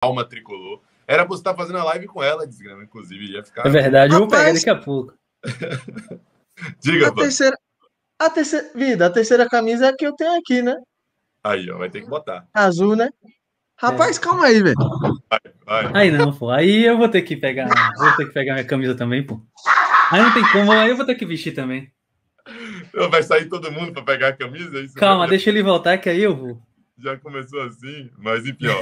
alma tricolor. Era pra você estar fazendo a live com ela, desgrama, inclusive. Ia ficar... É verdade, eu vou pegar daqui a pouco. Diga, A terceira, a terceira camisa é a que eu tenho aqui, né? Aí, ó, vai ter que botar. Azul, né? Rapaz, calma aí, velho. Vai. Aí não, pô. Aí eu vou ter que pegar. Vou ter que pegar minha camisa também, pô. Aí não tem como, aí eu vou ter que vestir também. Vai sair todo mundo pra pegar a camisa? É isso Calma, mesmo? deixa ele voltar que aí eu vou. Já começou assim, mas enfim, ó.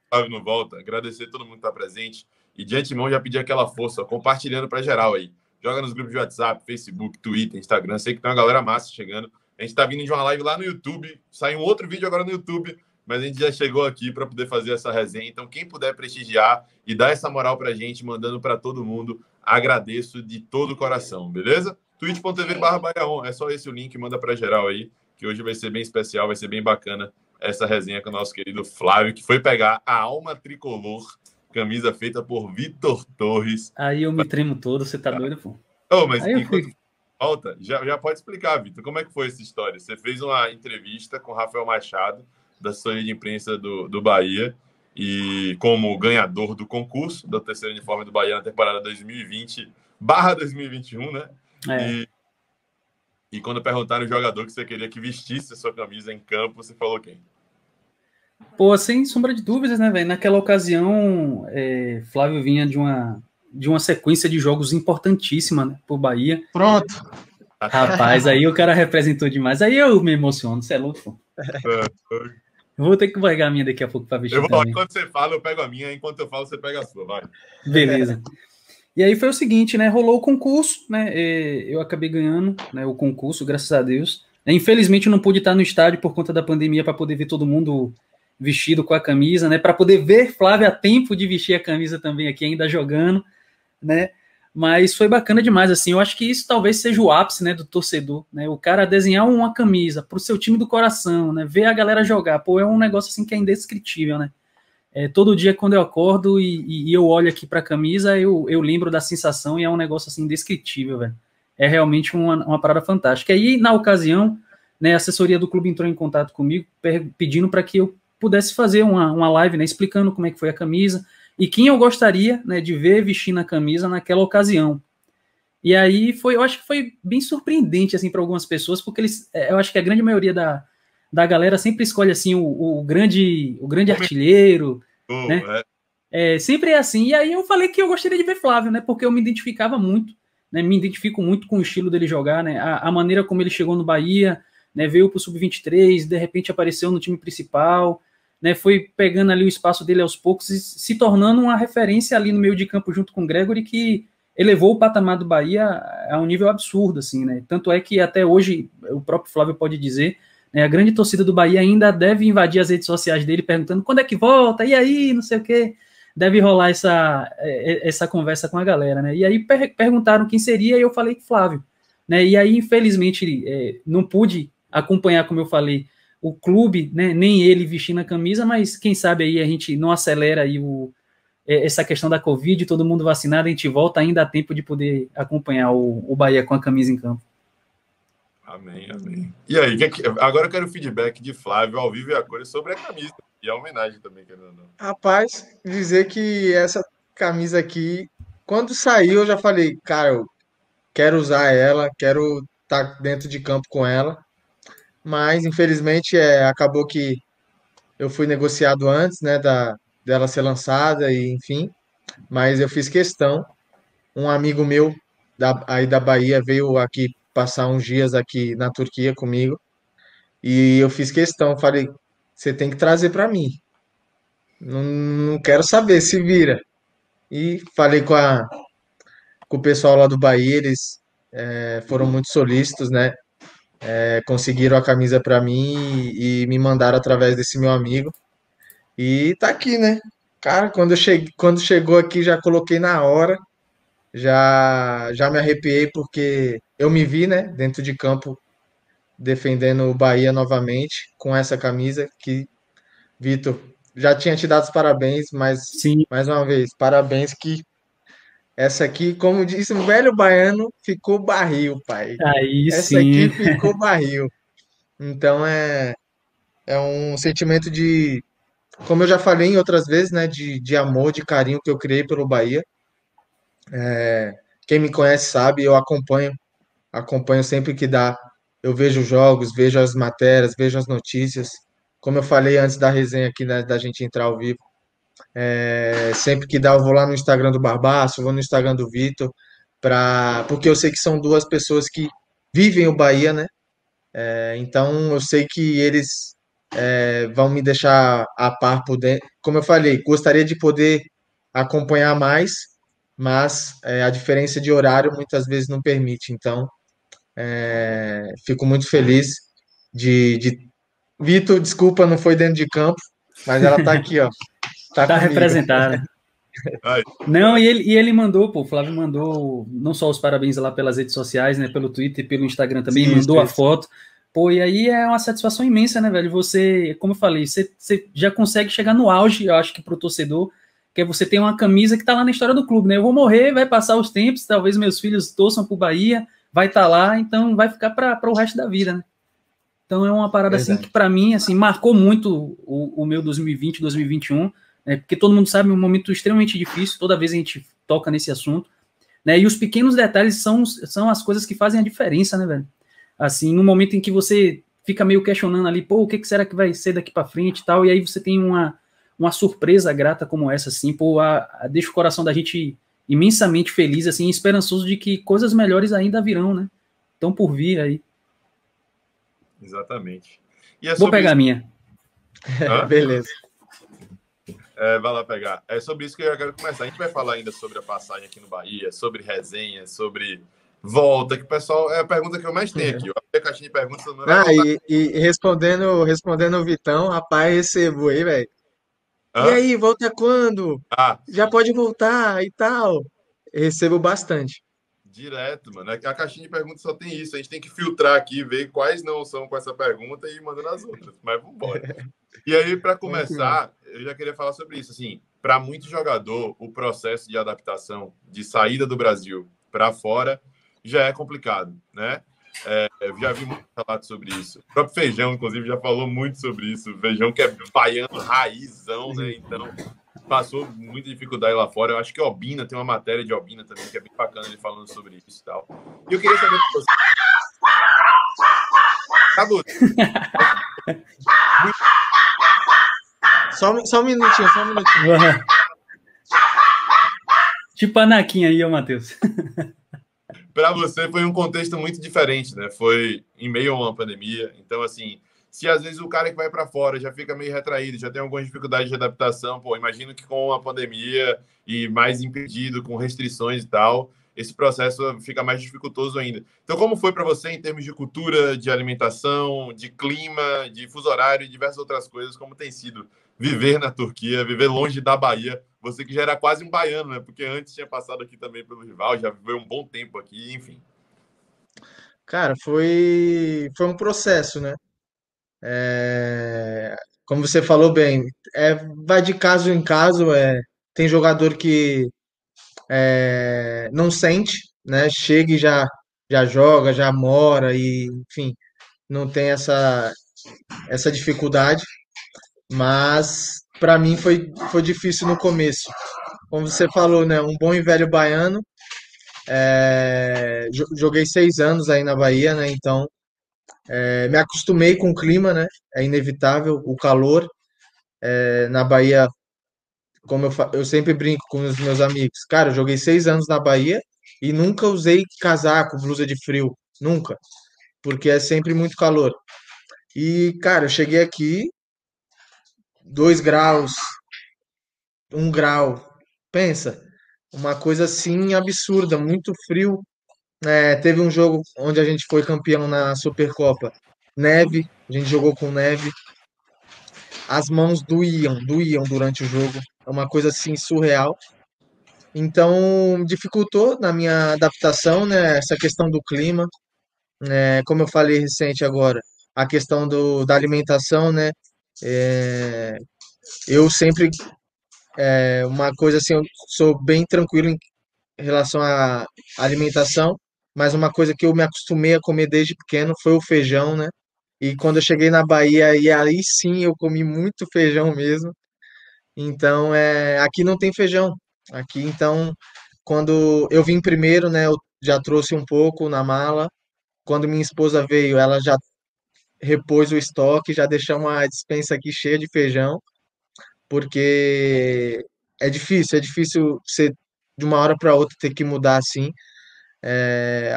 Flávio não volta. Agradecer a todo mundo que tá presente. E de antemão já pedir aquela força, ó, compartilhando pra geral aí. Joga nos grupos de WhatsApp, Facebook, Twitter, Instagram. Sei que tem uma galera massa chegando. A gente tá vindo de uma live lá no YouTube. Sai um outro vídeo agora no YouTube. Mas a gente já chegou aqui para poder fazer essa resenha. Então, quem puder prestigiar e dar essa moral pra gente, mandando para todo mundo, agradeço de todo o coração, beleza? twitch.tv/BaiaOn. É só esse o link, manda pra geral aí, que hoje vai ser bem especial, vai ser bem bacana essa resenha com o nosso querido Flávio, que foi pegar a alma tricolor, camisa feita por Vitor Torres. Aí eu me tremo todo, você tá doido, pô? Oh, mas Aí eu enquanto fui. volta, já pode explicar, Vitor, como é que foi essa história? Você fez uma entrevista com o Rafael Machado, da assessoria de imprensa do Bahia, e como ganhador do concurso da terceira uniforme do Bahia na temporada 2020/2021, né? É. E quando perguntaram o jogador que você queria que vestisse a sua camisa em campo, você falou quem? Pô, sem sombra de dúvidas, né, velho? Naquela ocasião, Flávio vinha de uma sequência de jogos importantíssima, né, pro Bahia. Pronto. Rapaz, aí o cara representou demais. Aí eu me emociono, você é louco, pô. Vou ter que pegar a minha daqui a pouco pra vestir Eu vou falar, também. enquanto você fala, eu pego a minha, enquanto eu falo, você pega a sua, vai. Beleza. E aí foi o seguinte, né? Rolou o concurso, né? Eu acabei ganhando, né, o concurso, graças a Deus. Infelizmente eu não pude estar no estádio por conta da pandemia para poder ver todo mundo vestido com a camisa, né? Para poder ver Flávio a tempo de vestir a camisa também aqui, ainda jogando, né? Mas foi bacana demais, assim. Eu acho que isso talvez seja o ápice, né, do torcedor, né? O cara desenhar uma camisa pro seu time do coração, né? Ver a galera jogar, pô, é um negócio assim que é indescritível, né? Todo dia quando eu acordo e eu olho aqui para a camisa, eu lembro da sensação e é um negócio assim indescritível, velho. É realmente uma parada fantástica. E aí, na ocasião, né, a assessoria do clube entrou em contato comigo, pedindo para que eu pudesse fazer uma live, né, explicando como é que foi a camisa e quem eu gostaria, né, de ver vestindo a camisa naquela ocasião. E aí eu acho que foi bem surpreendente assim para algumas pessoas, porque eu acho que a grande maioria da galera sempre escolhe assim o grande artilheiro, né? Sempre é assim. E aí eu falei que eu gostaria de ver Flávio, né? Porque eu me identificava muito, né? Me identifico muito com o estilo dele jogar, né? A maneira como ele chegou no Bahia, né? Veio pro Sub-23, de repente apareceu no time principal, né? Foi pegando ali o espaço dele aos poucos e se tornando uma referência ali no meio de campo junto com o Gregory, que elevou o patamar do Bahia a um nível absurdo, assim, né? Tanto é que até hoje o próprio Flávio pode dizer, né, a grande torcida do Bahia ainda deve invadir as redes sociais dele perguntando quando é que volta, e aí, não sei o quê. Deve rolar essa conversa com a galera, né? E aí perguntaram quem seria e eu falei que Flávio, né? E aí, infelizmente, não pude acompanhar, como eu falei, o clube, né? Nem ele vestindo a camisa, mas quem sabe aí a gente não acelera aí essa questão da Covid, todo mundo vacinado, a gente volta ainda a tempo de poder acompanhar o Bahia com a camisa em campo. Amém, amém. E aí, agora eu quero o feedback de Flávio ao vivo e a cores sobre a camisa. E a homenagem também, querendo ou não. Rapaz, dizer que essa camisa aqui, quando saiu, eu já falei, cara, eu quero usar ela, quero estar dentro de campo com ela. Mas, infelizmente, acabou que eu fui negociado antes, né, dela ser lançada, e enfim. Mas eu fiz questão. Um amigo meu aí da Bahia veio aqui passar uns dias aqui na Turquia comigo. E eu fiz questão, falei, você tem que trazer para mim. Não quero saber, se vira. E falei com o pessoal lá do Bahia, eles foram muito solícitos, né? Conseguiram a camisa para mim e me mandaram através desse meu amigo. E tá aqui, né? Cara, quando chegou aqui, já coloquei na hora, já me arrepiei porque eu me vi, né, dentro de campo defendendo o Bahia novamente com essa camisa que, Vitor, já tinha te dado os parabéns, mas Sim. mais uma vez, parabéns que essa aqui, como disse o velho baiano, ficou barril, pai. Aí Essa sim. aqui ficou barril. Então é um sentimento de como eu já falei em outras vezes, né, de amor, de carinho que eu criei pelo Bahia. Quem me conhece sabe, eu acompanho sempre que dá. Eu vejo os jogos, vejo as matérias, vejo as notícias. Como eu falei antes da resenha aqui, né, da gente entrar ao vivo, sempre que dá, eu vou lá no Instagram do Barbaço, vou no Instagram do Vitor, porque eu sei que são duas pessoas que vivem o Bahia, né? Então eu sei que eles vão me deixar a par por dentro. Como eu falei, gostaria de poder acompanhar mais, mas a diferença de horário muitas vezes não permite. Então, fico muito feliz de... Vitor, desculpa, não foi dentro de campo, mas ela tá aqui, ó, tá Tá comigo. representada. Ai, Não, e ele mandou, pô, o Flávio mandou não só os parabéns lá pelas redes sociais, né, pelo Twitter e pelo Instagram também, Isso, mandou a isso. foto. Pô, e aí é uma satisfação imensa, né, velho? Você, como eu falei, você já consegue chegar no auge, eu acho que pro torcedor, que é você ter uma camisa que tá lá na história do clube, né? Eu vou morrer, vai passar os tempos, talvez meus filhos torçam pro Bahia, vai estar lá, então vai ficar para o resto da vida, né? Então é uma parada assim que Verdade. para mim assim marcou muito o meu 2020, 2021, né? Porque todo mundo sabe é um momento extremamente difícil, toda vez a gente toca nesse assunto, né? E os pequenos detalhes são as coisas que fazem a diferença, né, velho? Assim, no momento em que você fica meio questionando ali, pô, o que será que vai ser daqui para frente e tal, e aí você tem uma surpresa grata como essa, assim, pô, deixa o coração da gente imensamente feliz, assim, esperançoso de que coisas melhores ainda virão, né? Estão por vir aí. exatamente. E é Vou sobre pegar isso. a minha. Hã? Beleza. Vai lá pegar. É sobre isso que eu quero começar. A gente vai falar ainda sobre a passagem aqui no Bahia, sobre resenha, sobre volta, que o pessoal. É a pergunta que eu mais tenho aqui. Eu abri a caixinha de perguntas, não vai Ah, voltar. e respondendo o Vitão, rapaz, recebo aí, velho. E Hã? aí, volta quando? Ah, Já sim. pode voltar e tal. Recebo bastante. Direto, mano. A caixinha de perguntas só tem isso. A gente tem que filtrar aqui, ver quais não são com essa pergunta e ir mandando as outras. Mas vamos embora. E aí, para Vamos que vamos. começar, eu já queria falar sobre isso. Assim, para muito jogador, o processo de adaptação, de saída do Brasil para fora, já é complicado, né? Eu já vi muito relato sobre isso. O próprio Feijão, inclusive, já falou muito sobre isso. O Feijão que é baiano raizão, né? Então, passou muita dificuldade lá fora. Eu acho que Obina, tem uma matéria de Obina também, que é bem bacana ele falando sobre isso e tal. E eu queria saber de você. Cabo, Só um minutinho, só um minutinho. Tipo a Anakin aí, ó, Matheus. para você foi um contexto muito diferente, né? Foi em meio a uma pandemia. Então, assim, se às vezes o cara que vai para fora já fica meio retraído, já tem algumas dificuldades de adaptação, pô, imagino que com a pandemia e mais impedido, com restrições e tal, esse processo fica mais dificultoso ainda. Então, como foi para você em termos de cultura, de alimentação, de clima, de fuso horário e diversas outras coisas, como tem sido viver na Turquia, viver longe da Bahia? Você que já era quase um baiano, né? Porque antes tinha passado aqui também pelo rival, já viveu um bom tempo aqui, enfim. Cara, foi um processo, né? Como você falou bem, vai de caso em caso. Tem jogador que não sente, né? Chega e já joga, já mora e, enfim, não tem essa dificuldade. Mas para mim foi difícil no começo. Como você falou, né? Um bom e velho baiano. Joguei 6 anos aí na Bahia, né? Então me acostumei com o clima, né? É inevitável o calor. Na Bahia, como eu sempre brinco com os meus amigos, cara, eu joguei 6 anos na Bahia e nunca usei casaco, blusa de frio, nunca, porque é sempre muito calor. E, cara, eu cheguei aqui, 2 graus, 1 grau, pensa, uma coisa assim absurda, muito frio. Teve um jogo onde a gente foi campeão na Supercopa, neve, a gente jogou com neve, as mãos doíam durante o jogo, é uma coisa assim surreal. Então, dificultou na minha adaptação, né, essa questão do clima, como eu falei recente agora, a questão da alimentação, né, é, eu sempre, uma coisa assim, eu sou bem tranquilo em relação à alimentação, mas uma coisa que eu me acostumei a comer desde pequeno foi o feijão, né, e quando eu cheguei na Bahia, e aí sim eu comi muito feijão mesmo, Então, aqui não tem feijão. Aqui, então, quando eu vim primeiro, né, eu já trouxe um pouco na mala. Quando minha esposa veio, ela já repôs o estoque, já deixamos a despensa aqui cheia de feijão, porque é difícil você de uma hora para outra ter que mudar assim.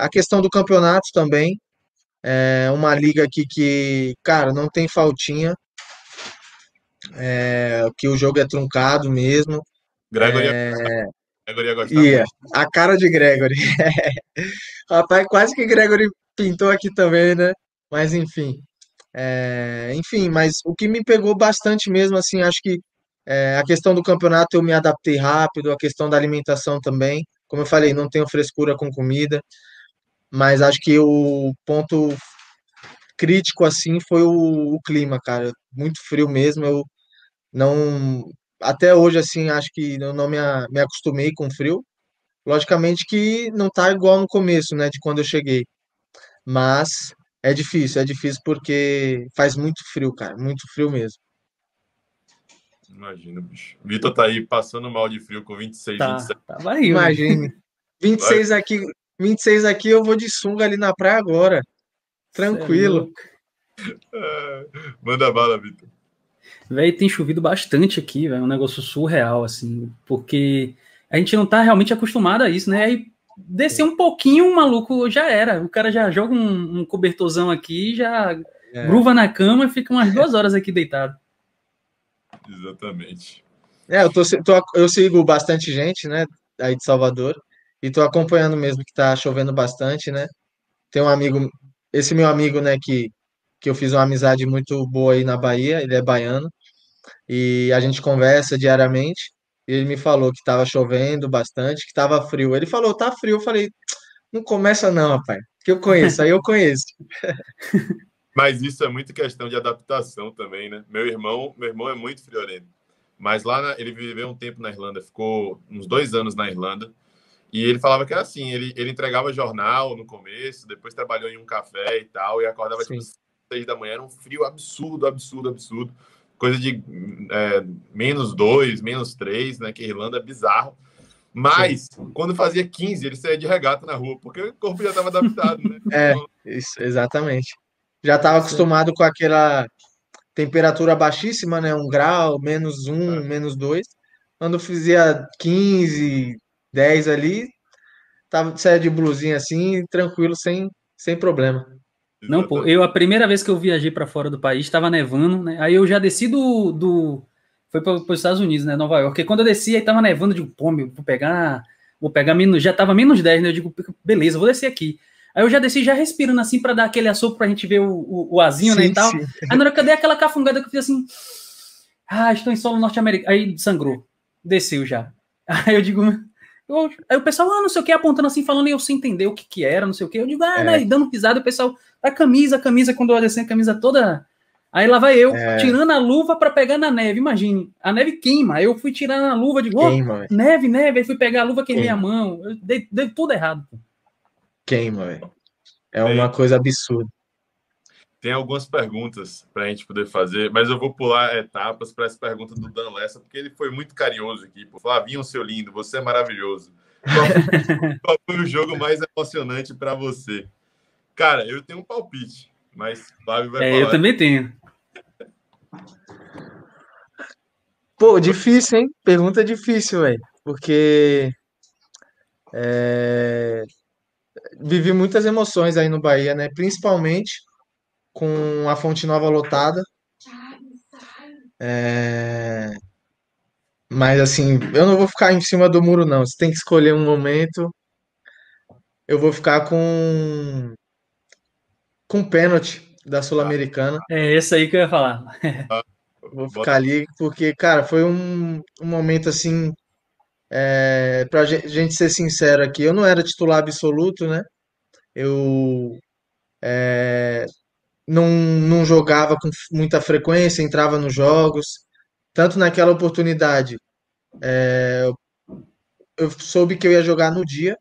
A questão do campeonato também, é uma liga aqui que, cara, não tem faltinha, que o jogo é truncado mesmo. Gregory ia, Gregory ia gostar E muito. a cara de Gregory. Rapaz, quase que Gregory pintou aqui também, né? Mas enfim. Enfim, mas o que me pegou bastante mesmo, assim, acho que a questão do campeonato eu me adaptei rápido, a questão da alimentação também. Como eu falei, não tenho frescura com comida, mas acho que o ponto crítico, assim, foi o clima, cara. Muito frio mesmo, eu não... Até hoje, assim, acho que eu não me acostumei com frio. Logicamente que não tá igual no começo, né, de quando eu cheguei. Mas é difícil porque faz muito frio, cara, muito frio mesmo. Imagina, bicho. Vitor tá aí passando mal de frio com 26, Tá, 27. tava aí, velho. Imagine, 26 aqui, 26 aqui eu vou de sunga ali na praia agora, Você é tranquilo. louco. Manda bala, Vitor. Velho, tem chovido bastante aqui, velho, é um negócio surreal, assim, porque a gente não tá realmente acostumado a isso, né? Aí descer um pouquinho, o maluco já era. O cara já joga um cobertorzão aqui, já É, gruva na cama e fica umas 2 horas aqui deitado. Exatamente. eu sigo bastante gente, né, aí de Salvador, e tô acompanhando mesmo que tá chovendo bastante, né? Tem um amigo, esse meu amigo, né, que eu fiz uma amizade muito boa aí na Bahia, ele é baiano, e a gente conversa diariamente. E ele me falou que estava chovendo bastante, que estava frio. Ele falou, tá frio. Eu falei, não começa não, rapaz, que eu conheço, aí eu conheço. Mas isso é muito questão de adaptação também, né? Meu irmão é muito friorento. Mas ele viveu um tempo na Irlanda, ficou uns 2 anos na Irlanda. E ele falava que era assim, ele entregava jornal no começo, depois trabalhou em um café e tal, e acordava tipo Sim, 6 da manhã, era um frio absurdo, absurdo, absurdo. Coisa de -2, -3, né? Que a Irlanda é bizarro. sim. Mas, quando fazia 15, ele saía de regata na rua, porque o corpo já estava adaptado, né? Isso, exatamente. Já estava Isso acostumado com aquela temperatura baixíssima, né? 1 grau, -1, -2. Quando fazia 15, 10 ali, saia de blusinha assim, tranquilo, sem problema. Não, pô, Exatamente. a primeira vez que eu viajei para fora do país, estava nevando, né? Aí eu já desci foi para os Estados Unidos, né, Nova York. E quando eu desci, aí tava nevando, eu digo, pô, meu, vou pegar menos, já tava -10, né? Eu digo, beleza, vou descer aqui. Aí eu já desci, já respirando assim para dar aquele assopro pra gente ver o azinho, né, e Sim, tal. sim. Aí na hora que eu dei aquela cafungada que eu fiz assim, estou em solo norte-americano. Aí sangrou, desceu já. Aí eu digo, aí o pessoal, não sei o que, apontando assim, falando, e eu sem entender o que que era, não sei o que. Eu digo, né, É, e dando pisada, o pessoal, a camisa, quando eu desci a camisa toda. Aí lá vai eu, é, tirando a luva para pegar na neve. Imagine, a neve queima. Aí eu fui tirando a luva, digo, queima, velho. neve, neve. Aí fui pegar a luva, queimei a Queima, mão. Eu dei tudo errado. Pô. queima, velho. É uma Tem, coisa absurda. tem algumas perguntas para a gente poder fazer, mas eu vou pular etapas para essa pergunta do Dan Lessa, porque ele foi muito carinhoso aqui. Pô. Flavinho, seu lindo, você é maravilhoso. Qual foi, qual foi o jogo mais emocionante para você? Cara, eu tenho um palpite, mas Flávio vai Eu falar. também tenho. Pô, difícil, hein? Pergunta difícil, velho. Porque é, vivi muitas emoções aí no Bahia, né? Principalmente com a Fonte Nova lotada. É, mas assim, eu não vou ficar em cima do muro, não. Você tem que escolher um momento. Eu vou ficar com pênalti da Sul-Americana. É esse aí que eu ia falar. Ah, Vou ficar bota ali porque, cara, foi um momento assim, pra gente ser sincero aqui, eu não era titular absoluto, né? Eu não jogava com muita frequência, entrava nos jogos. Tanto naquela oportunidade, eu soube que eu ia jogar no dia,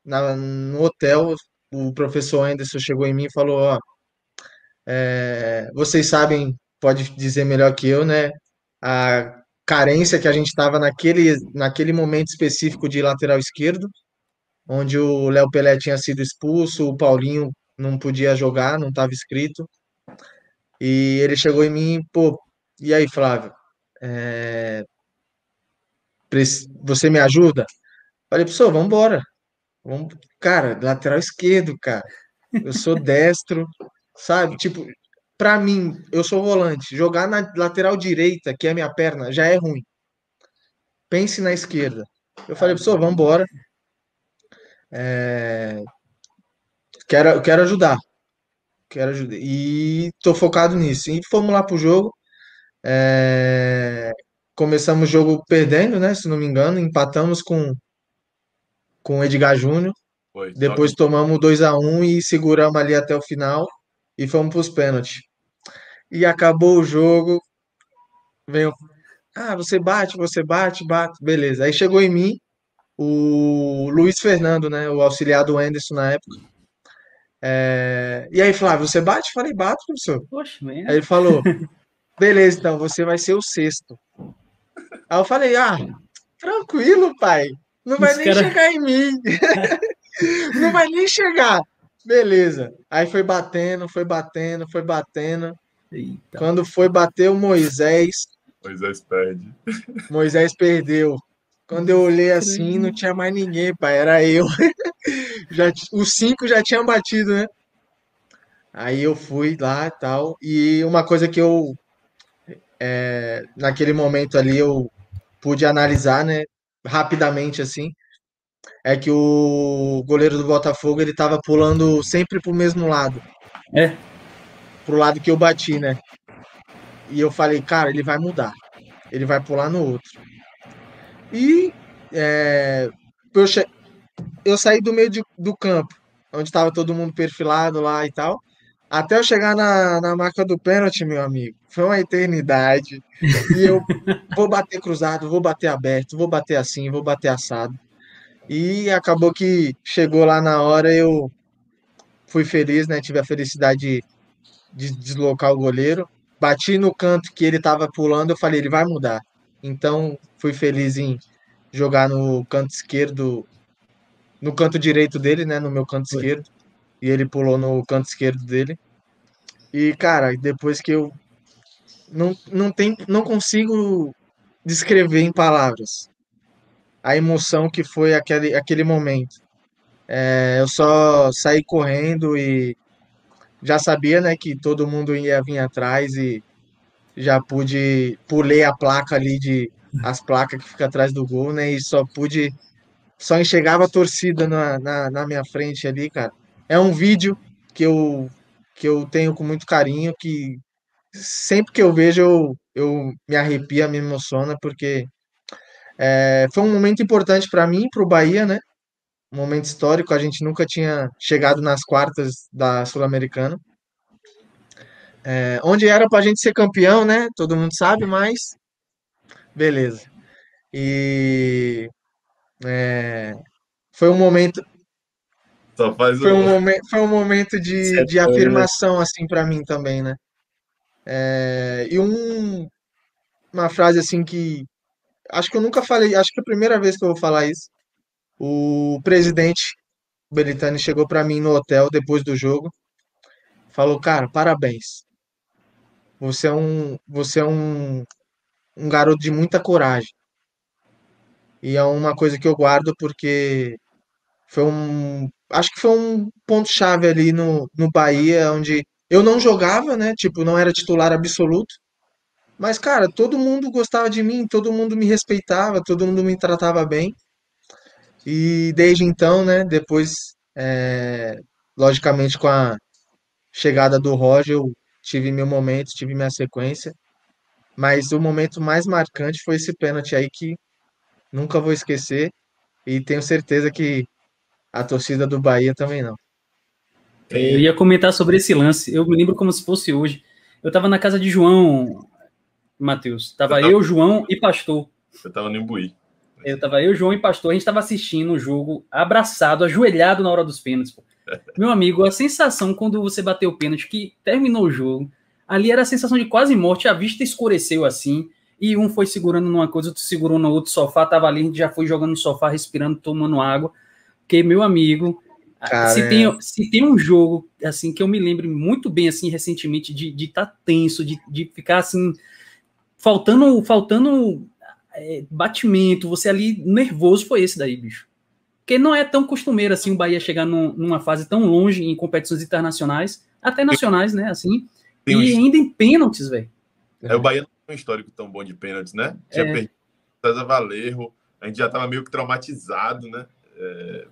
no hotel. O professor Anderson chegou em mim e falou: Ó, vocês sabem, pode dizer melhor que eu, né? A carência que a gente estava naquele momento específico de lateral esquerdo, onde o Léo Pelé tinha sido expulso, o Paulinho não podia jogar, não estava inscrito. E ele chegou em mim, pô, e aí, Flávio? É, você me ajuda? Falei, professor, vamos embora. Vamos, cara, lateral esquerdo, cara. Eu sou destro, sabe? Tipo, pra mim, eu sou volante. Jogar na lateral direita, que é minha perna, já é ruim. Pense na esquerda. Eu falei, professor, vamos embora. Quero ajudar. Quero ajudar. E tô focado nisso. E fomos lá pro jogo. É, Começamos o jogo perdendo, né? Se não me engano, empatamos com o Edgar Júnior. Foi, Depois tomamos 2-1 e seguramos ali até o final e fomos para os pênaltis. E acabou o jogo, veio, você bate, bate, beleza. Aí chegou em mim o Luiz Fernando, né, o auxiliar do Anderson na época. E aí, Flávio, você bate? Falei, bato, professor. Poxa, Aí né? ele falou, beleza, então você vai ser o sexto. Aí eu falei, tranquilo, pai, não vai Os nem caras. chegar em mim, não vai nem chegar. Beleza. Aí foi batendo, foi batendo, foi batendo. Eita, Quando foi bater o Moisés, Moisés perde. Moisés perdeu. Quando eu olhei assim, não creio. tinha mais ninguém, pai, era eu. Os cinco já tinham batido, né? Aí eu fui lá e tal. E uma coisa que naquele momento ali, eu pude analisar, né? Rapidamente, assim, é que o goleiro do Botafogo, ele tava pulando sempre pro mesmo lado. É, Pro lado que eu bati, né? E eu falei, cara, ele vai mudar. Ele vai pular no outro. E é, eu, eu saí do meio do campo, onde estava todo mundo perfilado lá e tal, até eu chegar na marca do pênalti, meu amigo. Foi uma eternidade. E eu vou bater cruzado, vou bater aberto, vou bater assim, vou bater assado. E acabou que chegou lá na hora, eu fui feliz, né? Tive a felicidade de deslocar o goleiro. Bati no canto que ele estava pulando, eu falei, ele vai mudar. Então, fui feliz em jogar no canto esquerdo, no canto direito dele, né, no meu canto foi. esquerdo, e ele pulou no canto esquerdo dele. E, cara, depois que eu não consigo descrever em palavras a emoção que foi aquele momento. Eu só saí correndo e já sabia, né, que todo mundo ia vir atrás e já pulei a placa ali as placas que fica atrás do gol, né, e só enxergava a torcida na minha frente ali, cara. É um vídeo que eu tenho com muito carinho, que sempre que eu vejo eu me arrepia, me emociona, porque foi um momento importante para mim, para o Bahia, né? Um momento histórico, a gente nunca tinha chegado nas quartas da Sul-Americana, onde era para a gente ser campeão, né? Todo mundo sabe, mas beleza. E foi um momento, Só faz o. foi um momento de Sério, né? afirmação assim para mim também, né? E uma frase assim que acho que eu nunca falei, acho que é a primeira vez que eu vou falar isso. O presidente Belitani chegou para mim no hotel depois do jogo, falou: "Cara, parabéns. Você é um garoto de muita coragem". E é uma coisa que eu guardo porque acho que foi um ponto chave ali no Bahia, onde eu não jogava, né? Tipo, não era titular absoluto. Mas, cara, todo mundo gostava de mim, todo mundo me respeitava, todo mundo me tratava bem. E desde então, né, depois, logicamente, com a chegada do Roger, eu tive meu momento, tive minha sequência. Mas o momento mais marcante foi esse pênalti aí que nunca vou esquecer. E tenho certeza que a torcida do Bahia também não. Eu Tem. ia comentar sobre esse lance. Eu me lembro como se fosse hoje. Eu estava na casa de João, Matheus. Eu Tava tava, eu, João e Pastor. eu tava no Imbuí. Tava eu, João e Pastor. A gente estava assistindo o jogo abraçado, ajoelhado na hora dos pênaltis. Pô. Meu amigo, a sensação quando você bateu o pênalti, que terminou o jogo, ali era a sensação de quase morte. A vista escureceu assim. e um foi segurando numa coisa, outro segurou no outro sofá, tava ali, a gente já foi jogando no sofá, respirando, tomando água, porque, meu amigo, Cara, se tem um jogo, assim, que eu me lembro muito bem, assim, recentemente, de estar tenso, de ficar, assim, faltando batimento, você ali nervoso, foi esse daí, bicho. Porque não é tão costumeiro, assim, o Bahia chegar numa fase tão longe em competições internacionais, até nacionais, né, assim, Tem um, e ainda em pênaltis, velho. o Bahia não tem um histórico tão bom de pênaltis, né? Tinha perdido César Valerro, a gente já tava meio que traumatizado, né?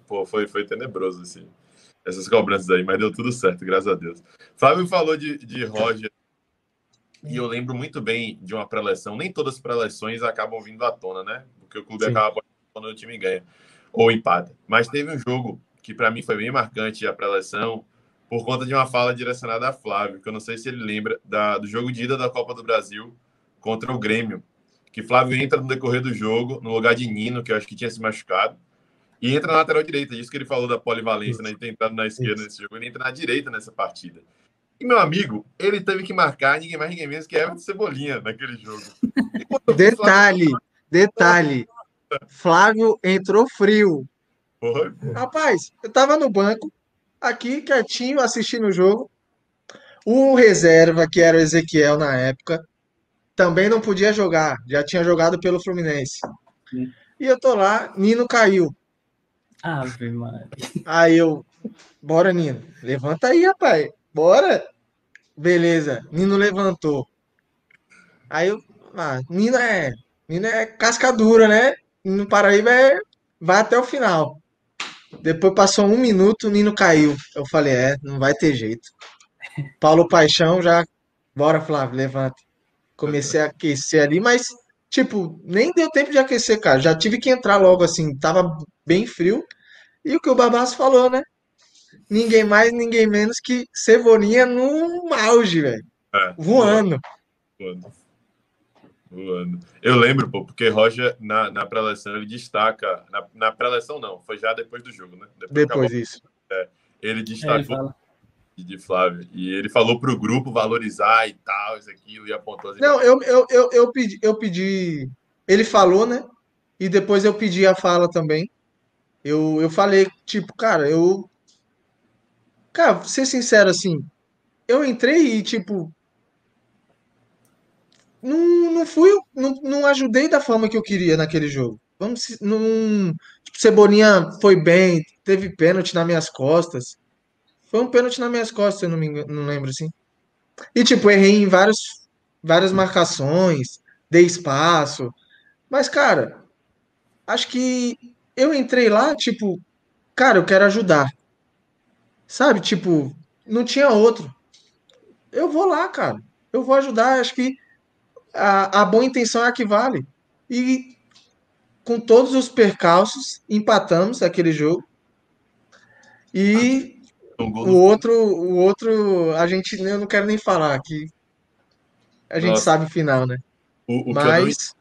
Pô, foi tenebroso, assim, essas cobranças aí, mas deu tudo certo, graças a Deus. Flávio falou de Roger, e eu lembro muito bem de uma pré-eleção. Nem todas as pré-eleções acabam vindo à tona, né? Porque o clube sim. acaba quando o time ganha ou empata. Mas teve um jogo que para mim foi bem marcante a pré-eleção por conta de uma fala direcionada a Flávio, que eu não sei se ele lembra do jogo de ida da Copa do Brasil contra o Grêmio, que Flávio entra no decorrer do jogo no lugar de Nino, que eu acho que tinha se machucado, e entra na lateral direita. Isso que ele falou da polivalência, né, de ter entrado na esquerda nesse jogo, ele entra na direita nessa partida. E, meu amigo, ele teve que marcar ninguém mais, ninguém menos que Everton Cebolinha naquele jogo. Detalhe, Flávio entrou frio. Porra, Rapaz, eu tava no banco, aqui quietinho, assistindo o jogo. O reserva, que era o Ezequiel na época, também não podia jogar, já tinha jogado pelo Fluminense. E eu tô lá, Nino caiu. Ave Maria. Aí eu, bora Nino, levanta aí, rapaz, bora. Beleza, Nino levantou. Aí eu, Nino é casca dura, né? No Paraíba vai até o final. Depois passou 1 minuto, o Nino caiu. Eu falei, não vai ter jeito. Paulo Paixão já, bora Flávio, levanta. Comecei a aquecer ali, mas, tipo, nem deu tempo de aquecer, cara. Já tive que entrar logo assim, tava bem frio. E o que o Barbaço falou, né? Ninguém mais, ninguém menos que Cebolinha no auge, velho. voando, Voando. voando, voando. Eu lembro, pô, porque Roger, na pré-eleção, ele destaca. Na pré-eleção, não, foi já depois do jogo, né? Depois que acabou, Depois disso. ele Ele destacou fala. de Flávio. E ele falou pro grupo valorizar e tal, isso, aquilo, e apontou as Não, eu pedi. Ele falou, né? E depois eu pedi a fala também. Eu falei, tipo, cara, Cara, vou ser sincero assim, eu entrei e, tipo, não fui, não ajudei da forma que eu queria naquele jogo. Não, tipo, Cebolinha foi bem, teve pênalti nas minhas costas. Foi um pênalti nas minhas costas, se eu não lembro assim. E, tipo, errei em várias marcações, dei espaço. Mas, cara, acho que eu entrei lá, tipo, cara, eu quero ajudar. Sabe? Tipo, não tinha outro. Eu vou lá, cara. Eu vou ajudar. Acho que a boa intenção é a que vale. E com todos os percalços, empatamos aquele jogo. E um gol o no fim. outro, eu não quero nem falar, que a gente Nossa, sabe o final, né? o que eu não, Mas,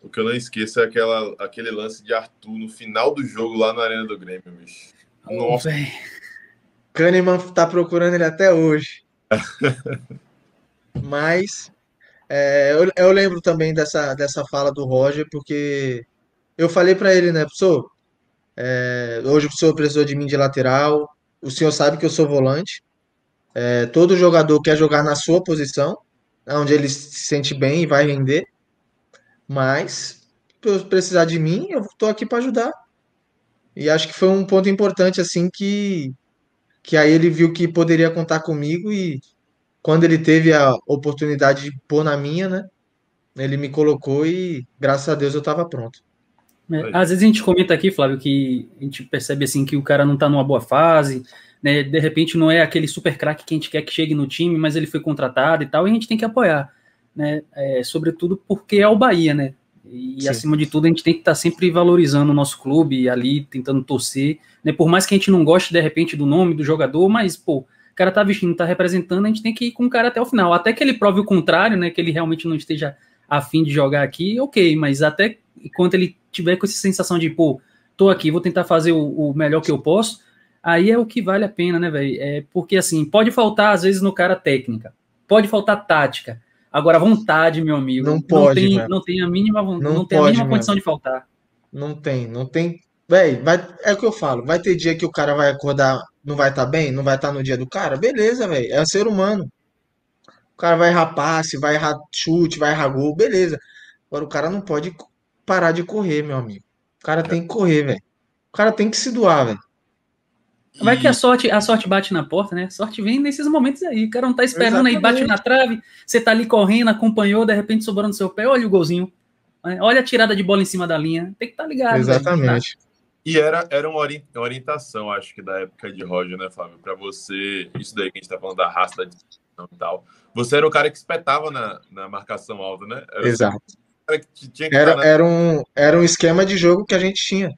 o que eu não esqueço é aquele lance de Arthur no final do jogo lá na Arena do Grêmio, bicho. Ô, Nossa, velho. Kahneman tá procurando ele até hoje. Mas, eu lembro também dessa fala do Roger, porque eu falei pra ele, né, professor, hoje o senhor precisou de mim de lateral, o senhor sabe que eu sou volante. Todo jogador quer jogar na sua posição, onde ele se sente bem e vai render. Mas, se precisar de mim, eu tô aqui para ajudar. E acho que foi um ponto importante, assim, que aí ele viu que poderia contar comigo e quando ele teve a oportunidade de pôr na minha, né? Ele me colocou e, graças a Deus, eu estava pronto. Às vezes a gente comenta aqui, Flávio, que a gente percebe assim que o cara não tá numa boa fase, né? De repente não é aquele super craque que a gente quer que chegue no time, mas ele foi contratado e tal, e a gente tem que apoiar, né? Sobretudo porque é o Bahia, né? E Sim. acima de tudo a gente tem que estar sempre valorizando o nosso clube ali, tentando torcer, né? Por mais que a gente não goste de repente do nome do jogador, mas pô, o cara tá vestindo, tá representando, a gente tem que ir com o cara até o final, até que ele prove o contrário, né? Que ele realmente não esteja a fim de jogar aqui, ok, mas até enquanto ele tiver com essa sensação de, pô, tô aqui, vou tentar fazer o melhor que eu posso, aí é o que vale a pena, né, velho? Porque, assim, pode faltar, às vezes, no cara técnica, pode faltar tática, Agora, vontade, meu amigo, Não pode, velho. não tem a mínima, Não não tem a pode mínima mesmo. condição de faltar. Não tem. Véi, é o que eu falo. Vai ter dia que o cara vai acordar, não vai estar bem, não vai estar no dia do cara. Beleza, velho. É ser humano. O cara vai errar passe, vai errar chute, vai errar gol, beleza. Agora o cara não pode parar de correr, meu amigo. O cara tem que correr, velho. O cara tem que se doar, velho. Vai que E a sorte bate na porta, né? A sorte vem nesses momentos aí. O cara não tá esperando, aí bate na Exatamente. trave, você tá ali correndo, acompanhou, de repente sobrou no seu pé, olha o golzinho. Olha a tirada de bola em cima da linha. Tem que estar ligado, velho. Tá. Exatamente. era uma orientação, acho que, da época de Roger, né, Flávio? Para você, isso daí que a gente tá falando da raça, da disposição e tal. Você era o cara que espetava na marcação alta, né? Era o Exato. cara que tinha que estar Era um esquema de jogo que a gente tinha.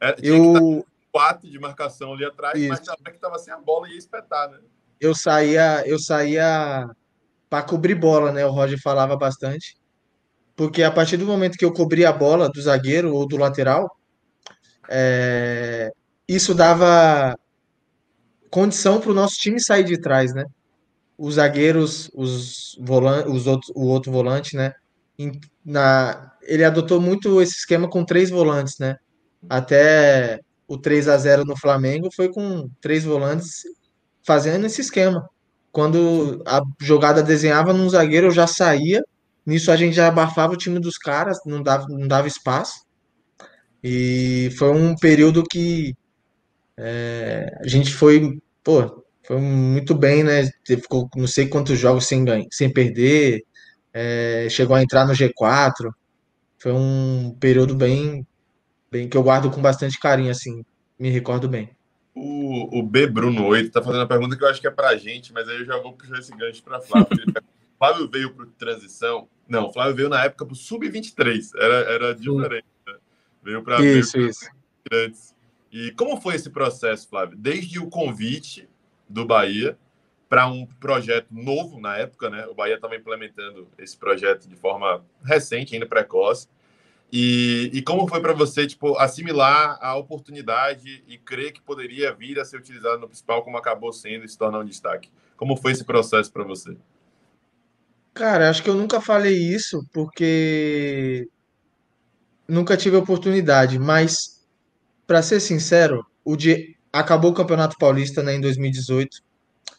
tinha que estar Eu, 4 de marcação ali atrás, mas na isso. hora que tava sem a bola ia espetar, né? Eu saía para cobrir bola, né? O Roger falava bastante. Porque a partir do momento que eu cobria a bola do zagueiro ou do lateral, isso dava condição para o nosso time sair de trás, né? Os zagueiros, o outro volante, né? Ele adotou muito esse esquema com três volantes, né? Até o 3-0 no Flamengo foi com três volantes fazendo esse esquema. Quando a jogada desenhava num zagueiro, eu já saía. Nisso a gente já abafava o time dos caras, não dava espaço. E foi um período que a gente foi muito bem, né? Ficou não sei quantos jogos sem perder, chegou a entrar no G4. Foi um período bem que eu guardo com bastante carinho, assim, me recordo bem. O B Bruno 8 tá fazendo uma pergunta que eu acho que é pra gente, mas aí eu já vou puxar esse gancho pra Flávio. Flávio veio pro transição. Não, Flávio veio na época pro Sub-23. Era Foi. diferente, né? Veio Isso. antes. E como foi esse processo, Flávio? Desde o convite do Bahia para um projeto novo na época, né? O Bahia estava implementando esse projeto de forma recente, ainda precoce. E como foi para você, tipo, assimilar a oportunidade e crer que poderia vir a ser utilizado no principal, como acabou sendo e se tornar um destaque? Como foi esse processo para você? Cara, acho que eu nunca falei isso porque nunca tive oportunidade, mas pra ser sincero, acabou o Campeonato Paulista, né, em 2018.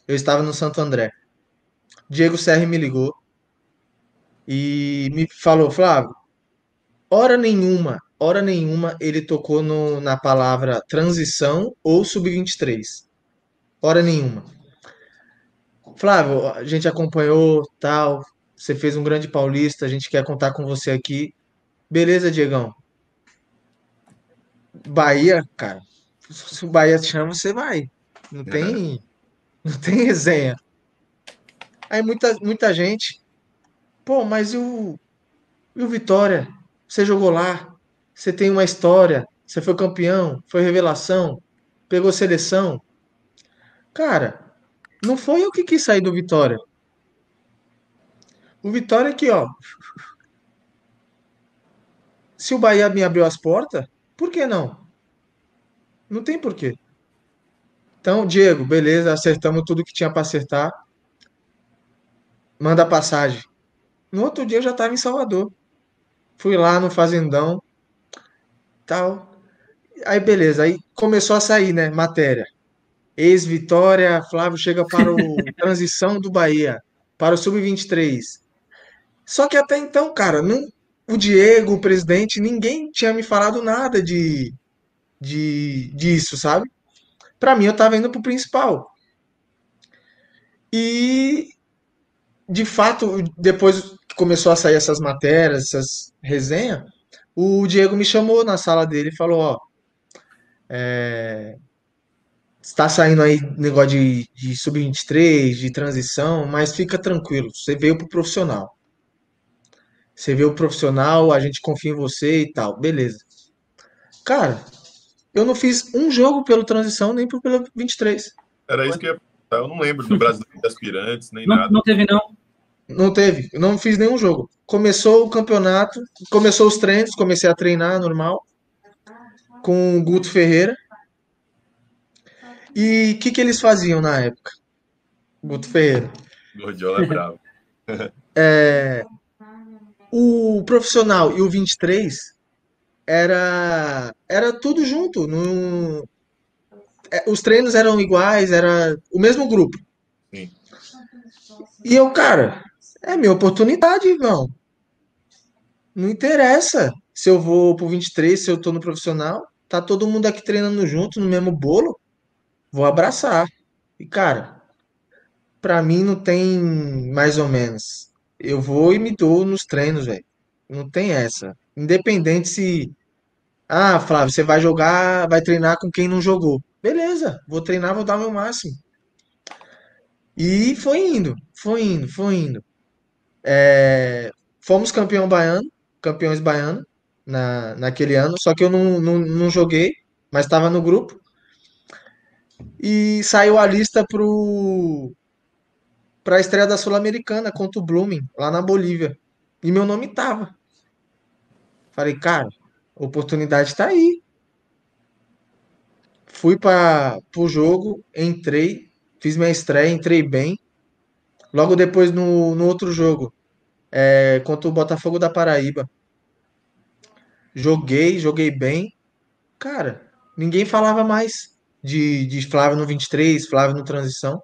Eu estava no Santo André. Diego Serri me ligou e me falou, Flávio, hora nenhuma ele tocou na palavra transição ou sub-23. Hora nenhuma. Flávio, a gente acompanhou, tal, você fez um grande paulista, a gente quer contar com você aqui. Beleza, Diegão. Bahia, cara, se o Bahia te chama, você vai. Não tem, não tem resenha. Aí muita gente, pô, mas e o Vitória? Você jogou lá, você tem uma história, você foi campeão, foi revelação, pegou seleção. Cara, não foi eu que quis sair do Vitória. O Vitória aqui, ó. Se o Bahia me abriu as portas, por que não? Não tem porquê. Então, Diego, beleza, acertamos tudo que tinha para acertar. Manda a passagem. No outro dia eu já estava em Salvador. Fui lá no Fazendão, tal. Aí beleza, aí começou a sair, né, matéria. Ex-Vitória, Flávio chega para o transição do Bahia, para o Sub-23. Só que até então, cara, o Diego, o presidente, ninguém tinha me falado nada disso, sabe? Pra mim, eu tava indo pro principal. E, de fato, depois que começou a sair essas matérias, essas resenhas, o Diego me chamou na sala dele e falou: Ó, está saindo aí negócio de sub-23, de transição, mas fica tranquilo, você veio pro profissional. Você veio pro profissional, a gente confia em você e tal, beleza. Cara, eu não fiz um jogo pelo transição nem pelo 23. Era isso que eu ia perguntar. Eu não lembro do Brasileiro de Aspirantes, nem Não, nada. não teve, não. Não teve, eu não fiz nenhum jogo. Começou o campeonato, começou os treinos, comecei a treinar normal com o Guto Ferreira. E o que eles faziam na época? Guto Ferreira. Gordiola é bravo. O profissional e o 23 era tudo junto. Os treinos eram iguais, era o mesmo grupo. Sim. E eu, cara, é minha oportunidade, irmão. Não interessa se eu vou pro 23, se eu tô no profissional. Tá todo mundo aqui treinando junto, no mesmo bolo. Vou abraçar. E, cara, pra mim não tem mais ou menos. Eu vou e me dou nos treinos, velho. Não tem essa. Independente se. Ah, Flávio, você vai jogar, vai treinar com quem não jogou. Beleza, vou treinar, vou dar o meu máximo. E foi indo, foi indo, foi indo. Fomos campeões baiano naquele ano, só que eu não joguei, mas estava no grupo. E saiu a lista pra estreia da Sul-Americana contra o Blooming, lá na Bolívia. E meu nome tava. Falei, cara, a oportunidade tá aí. Fui para o jogo, entrei, fiz minha estreia, entrei bem. Logo depois, no outro jogo, contra o Botafogo da Paraíba, joguei bem. Cara, ninguém falava mais de Flávio no 23, Flávio no transição.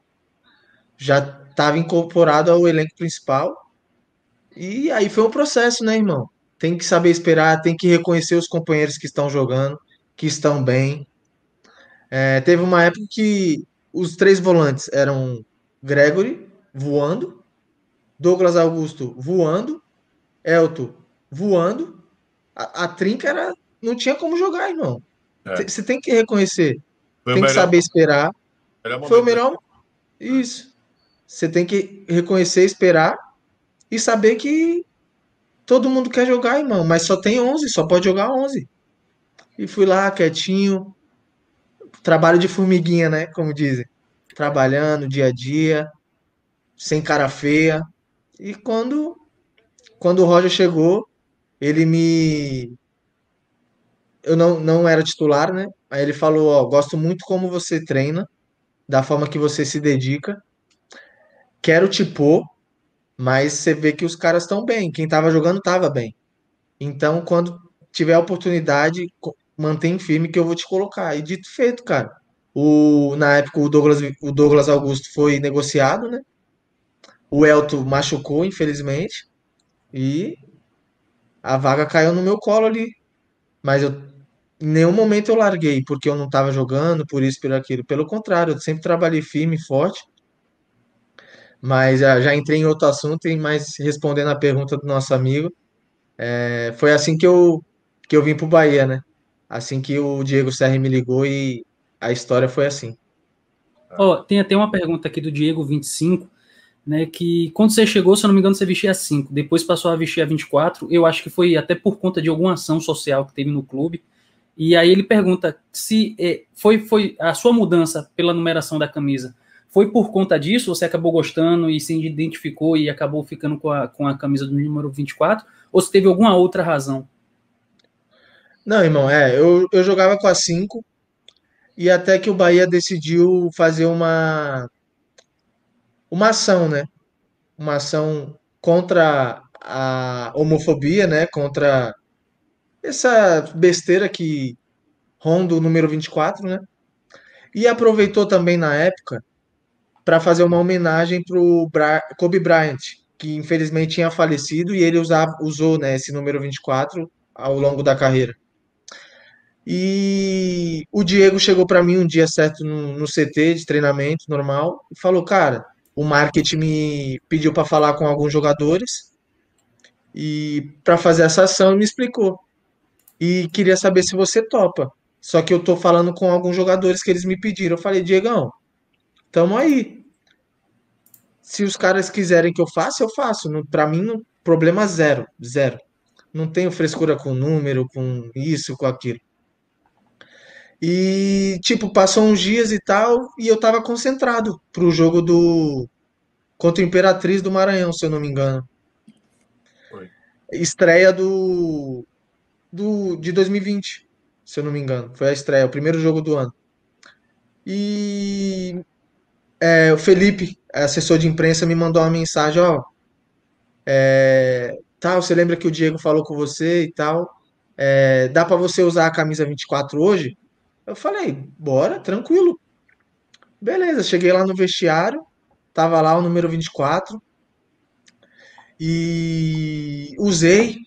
Já estava incorporado ao elenco principal. E aí foi um processo, né, irmão? Tem que saber esperar, tem que reconhecer os companheiros que estão jogando, que estão bem. Teve uma época que os três volantes eram Gregory voando, Douglas Augusto voando, Elton voando. A trinca era, não tinha como jogar, irmão. É. Você tem que reconhecer, Foi o tem que melhor, saber esperar. melhor Foi o momento da. melhor. Isso. Você tem que reconhecer, esperar e saber que todo mundo quer jogar, irmão, mas só tem 11, só pode jogar 11. E fui lá quietinho, trabalho de formiguinha, né, como dizem. Trabalhando dia a dia, sem cara feia. E quando o Roger chegou, ele me eu não era titular, né? Aí ele falou, ó, gosto muito como você treina, da forma que você se dedica. Quero te pôr, mas você vê que os caras estão bem. Quem tava jogando tava bem. Então, quando tiver a oportunidade, mantém firme que eu vou te colocar. E dito e feito, cara. Na época, o Douglas Augusto foi negociado, né? O Elton machucou, infelizmente. E a vaga caiu no meu colo ali. Mas em nenhum momento eu larguei, porque eu não estava jogando, por isso, por aquilo. Pelo contrário, eu sempre trabalhei firme e forte. Mas já entrei em outro assunto, mas respondendo a pergunta do nosso amigo, foi assim que eu vim pro Bahia, né? Assim que o Diego Serri me ligou e a história foi assim. Ó, tem até uma pergunta aqui do Diego 25, né, que quando você chegou, se eu não me engano, você vestia 5, depois passou a vestir a 24, eu acho que foi até por conta de alguma ação social que teve no clube, e aí ele pergunta se foi a sua mudança pela numeração da camisa, foi por conta disso, você acabou gostando e se identificou e acabou ficando com a camisa do número 24, ou se teve alguma outra razão? Não, irmão, eu jogava com a 5 e até que o Bahia decidiu fazer uma ação, né? Uma ação contra a homofobia, né? Contra essa besteira que ronda o número 24, né? E aproveitou também na época para fazer uma homenagem para o Kobe Bryant, que infelizmente tinha falecido e ele usou, né, esse número 24 ao longo da carreira. E o Diego chegou para mim um dia certo no CT de treinamento normal e falou: Cara, o marketing me pediu para falar com alguns jogadores e para fazer essa ação e me explicou. E queria saber se você topa. Só que eu tô falando com alguns jogadores que eles me pediram. Eu falei: Diegão, tamo aí. Se os caras quiserem que eu faça, eu faço. Pra mim, problema zero, zero. Não tenho frescura com número, com isso, com aquilo. E, tipo, passou uns dias e tal, e eu tava concentrado pro jogo contra o Imperatriz do Maranhão, se eu não me engano. Foi. Estreia de 2020, se eu não me engano. Foi a estreia, o primeiro jogo do ano. E o Felipe, assessor de imprensa, me mandou uma mensagem, ó. Tal, você lembra que o Diego falou com você e tal? Dá pra você usar a camisa 24 hoje? Eu falei, bora, tranquilo. Beleza, cheguei lá no vestiário, tava lá o número 24 e usei,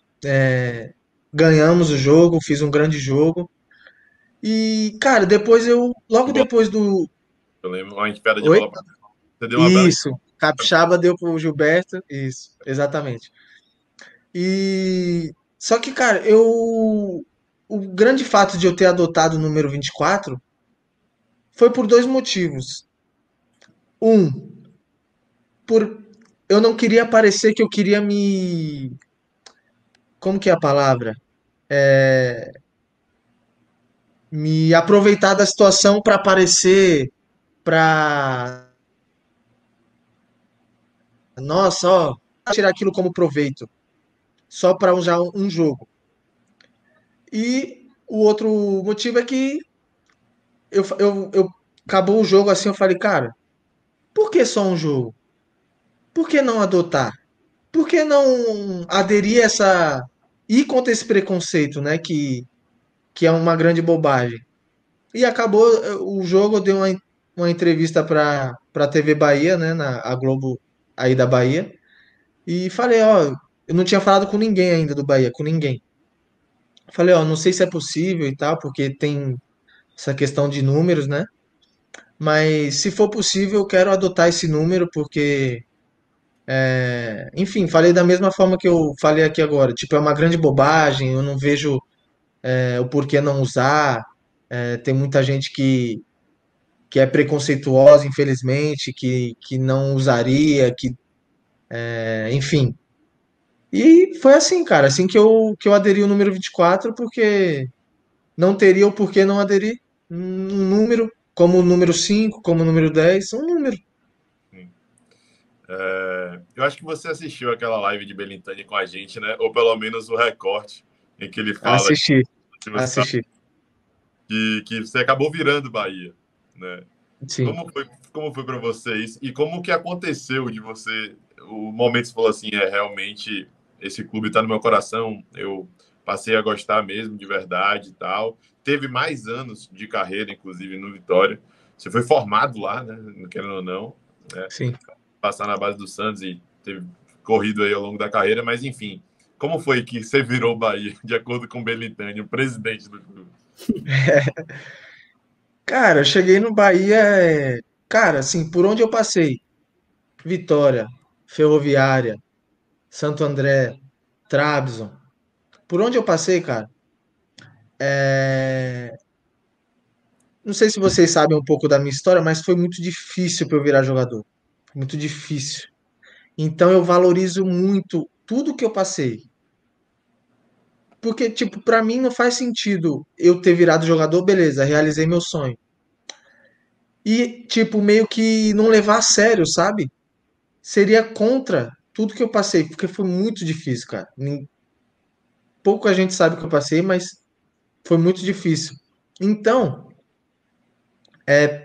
ganhamos o jogo, fiz um grande jogo. E, cara, logo Bola, depois do. eu lembro, uma enfiada de Oi? bola pra você deu uma bela Isso, Capixaba deu pro Gilberto, isso, exatamente. E só que, cara, o grande fato de eu ter adotado o número 24 foi por dois motivos. Um, por eu não queria parecer que eu queria como que é a palavra? Me aproveitar da situação para aparecer, para nossa, ó, tirar aquilo como proveito, só para usar um jogo. E o outro motivo é que eu acabou o jogo assim, eu falei, cara, por que só um jogo? Por que não adotar? Por que não aderir a essa. Ir contra esse preconceito, né? Que é uma grande bobagem. E acabou o jogo, eu dei uma entrevista para a TV Bahia, né? A Globo aí da Bahia. E falei, ó, eu não tinha falado com ninguém ainda do Bahia, com ninguém. Falei, ó, não sei se é possível e tal, porque tem essa questão de números, né? Mas se for possível, eu quero adotar esse número, porque enfim, falei da mesma forma que eu falei aqui agora. Tipo, é uma grande bobagem, eu não vejo o porquê não usar. Tem muita gente que é preconceituosa, infelizmente, que não usaria, enfim. E foi assim, cara, assim que eu aderi o número 24 porque não teria o porquê não aderir. Um número, como o número 5 como o número 10 um número. Eu acho que você assistiu aquela live de Belintani com a gente, né? Ou pelo menos o recorte em que ele fala Assisti, que você, assisti. que você acabou virando Bahia, né? Sim. Como foi para você isso? E como que aconteceu de você, o momento que você falou assim, realmente esse clube está no meu coração, eu passei a gostar mesmo de verdade e tal. Teve mais anos de carreira, inclusive no Vitória. Você foi formado lá, né? Não querendo ou não, né? Sim. Passar na base do Santos e teve corrido aí ao longo da carreira, mas enfim, como foi que você virou Bahia, de acordo com o Belintani, o presidente do clube? Cara, eu cheguei no Bahia, cara, assim, por onde eu passei? Vitória, Ferroviária, Santo André, Trabzon. Por onde eu passei, cara? Não sei se vocês sabem um pouco da minha história, mas foi muito difícil para eu virar jogador. Muito difícil. Então eu valorizo muito tudo que eu passei. Porque, tipo, pra mim não faz sentido eu ter virado jogador, beleza, realizei meu sonho. E, tipo, meio que não levar a sério, sabe? Seria contra tudo que eu passei, porque foi muito difícil, cara. Pouca gente sabe o que eu passei, mas foi muito difícil. Então,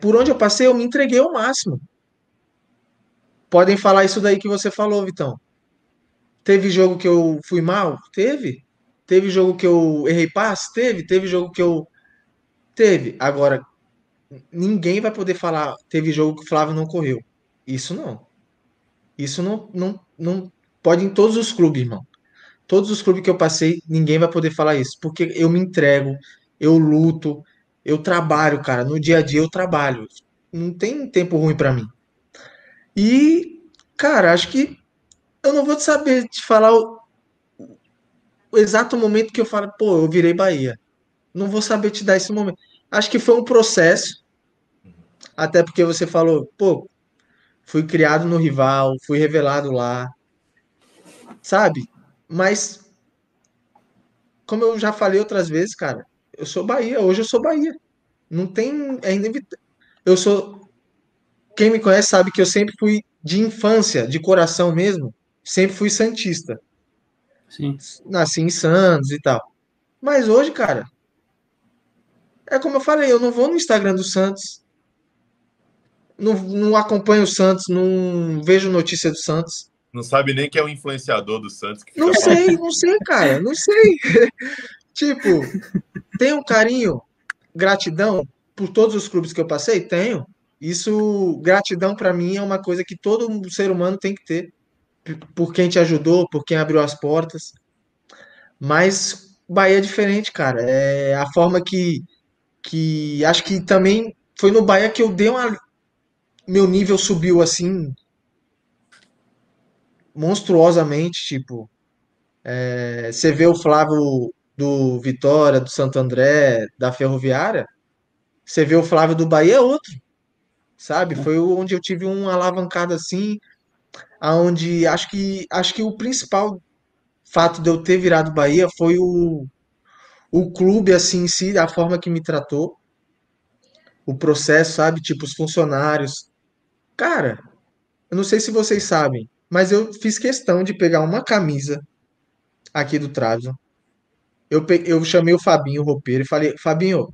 por onde eu passei, eu me entreguei ao máximo. Podem falar isso daí que você falou, Vitão. Teve jogo que eu fui mal? Teve. Teve jogo que eu errei passe? Teve. Teve jogo que eu. Teve. Agora, ninguém vai poder falar. Teve jogo que o Flávio não correu. Isso não. Isso não pode em todos os clubes, irmão. Todos os clubes que eu passei, ninguém vai poder falar isso, porque eu me entrego, eu luto, eu trabalho, cara. No dia a dia eu trabalho. Não tem tempo ruim pra mim. E, cara, acho que eu não vou saber te falar o exato momento que eu falo, pô, eu virei Bahia. Não vou saber te dar esse momento. Acho que foi um processo, até porque você falou, pô, fui criado no rival, fui revelado lá, sabe? Mas, como eu já falei outras vezes, cara, eu sou Bahia, hoje eu sou Bahia. Não tem. É inevitável. Eu sou. Quem me conhece sabe que eu sempre fui de infância, de coração mesmo, sempre fui santista. Sim. Nasci em Santos e tal. Mas hoje, cara, é como eu falei, eu não vou no Instagram do Santos, não acompanho o Santos, não vejo notícia do Santos. Não sabe nem que é o influenciador do Santos. Que Não sei, não sei, cara, não sei. Tipo, tenho carinho, gratidão por todos os clubes que eu passei? Tenho. Isso, gratidão pra mim é uma coisa que todo ser humano tem que ter. Por quem te ajudou, por quem abriu as portas. Mas Bahia é diferente, cara. É a forma que acho que também foi no Bahia que eu dei uma. Meu nível subiu assim, monstruosamente. Tipo, você vê o Flávio do Vitória, do Santo André, da Ferroviária, você vê o Flávio do Bahia é outro, sabe? Foi onde eu tive uma alavancada assim, aonde acho que o principal fato de eu ter virado Bahia foi o clube assim em si, a forma que me tratou, o processo, sabe? Tipo, os funcionários. Cara, eu não sei se vocês sabem, mas eu fiz questão de pegar uma camisa aqui do Trabzon. Eu chamei o Fabinho, o roupeiro, e falei, Fabinho,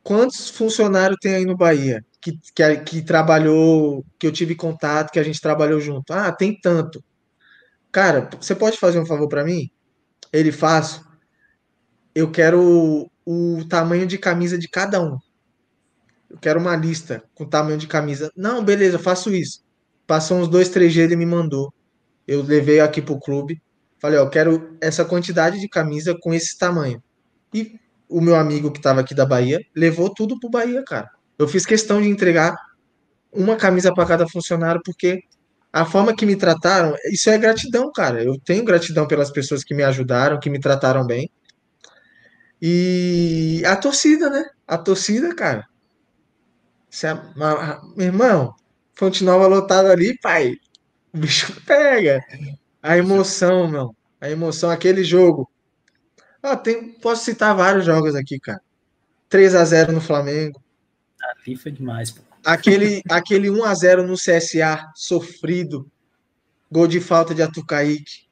quantos funcionários tem aí no Bahia que trabalhou, que eu tive contato, que a gente trabalhou junto? Ah, tem tanto. Cara, você pode fazer um favor pra mim? Ele faz. Eu quero o tamanho de camisa de cada um. Eu quero uma lista com tamanho de camisa. Não, beleza, eu faço isso. Passou uns 2, 3 dias, ele me mandou. Eu levei aqui pro clube. Falei, ó, eu quero essa quantidade de camisa com esse tamanho. E o meu amigo que estava aqui da Bahia levou tudo pro Bahia, cara. Eu fiz questão de entregar uma camisa para cada funcionário, porque a forma que me trataram, isso é gratidão, cara. Eu tenho gratidão pelas pessoas que me ajudaram, que me trataram bem. E a torcida, né? A torcida, cara. Meu irmão, Fonte Nova lotada ali, pai. O bicho pega. A emoção, meu. A emoção, aquele jogo. Posso citar vários jogos aqui, cara. 3-0 no Flamengo. Ali foi demais, pô. Aquele 1-0 no CSA, sofrido. Gol de falta de Atucaíque.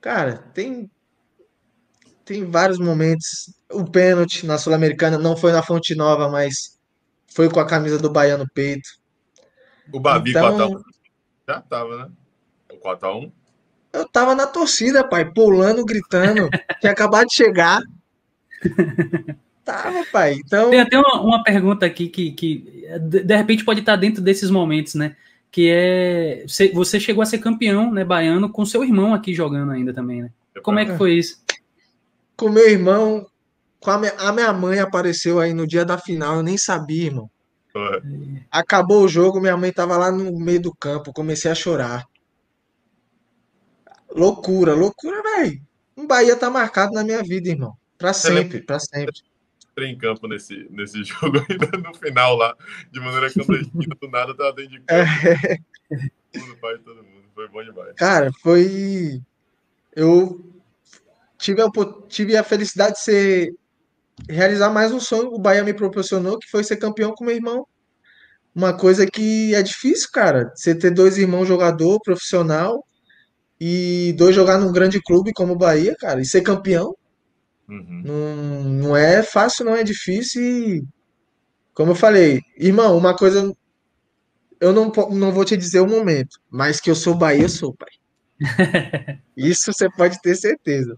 Cara, tem vários momentos. O pênalti na Sul-Americana não foi na Fonte Nova, mas foi com a camisa do Bahia no peito. O Babi Então, 4x1 já tava, né? O 4x1. eu tava na torcida, pai, pulando, gritando. Tinha acabado de chegar. Tava, pai. Tem Então, até uma pergunta aqui que de repente pode estar dentro desses momentos, né? Que é, você chegou a ser campeão, né, baiano, com seu irmão aqui jogando ainda também, né? Como é que foi isso? com meu irmão, a minha mãe apareceu aí no dia da final, eu nem sabia, irmão. Foi. Acabou o jogo, minha mãe tava lá no meio do campo, comecei a chorar. Loucura, loucura, velho. O Bahia tá marcado na minha vida, irmão. Pra Você lembra sempre, pra sempre. que eu entrei em campo nesse jogo ainda no final lá, de maneira clandestina, do nada tava dentro de campo. Todo pai, todo mundo. Foi bom demais. Cara, foi. Eu tive a felicidade de realizar mais um sonho que o Bahia me proporcionou, que foi ser campeão com meu irmão. Uma coisa que é difícil, cara. Você ter dois irmãos jogador profissional e dois jogar num grande clube como o Bahia, cara, e ser campeão. Uhum. Não é fácil, não é difícil. E, como eu falei, irmão, uma coisa eu não vou te dizer o momento, mas que eu sou Bahia, eu sou, pai. Isso você pode ter certeza.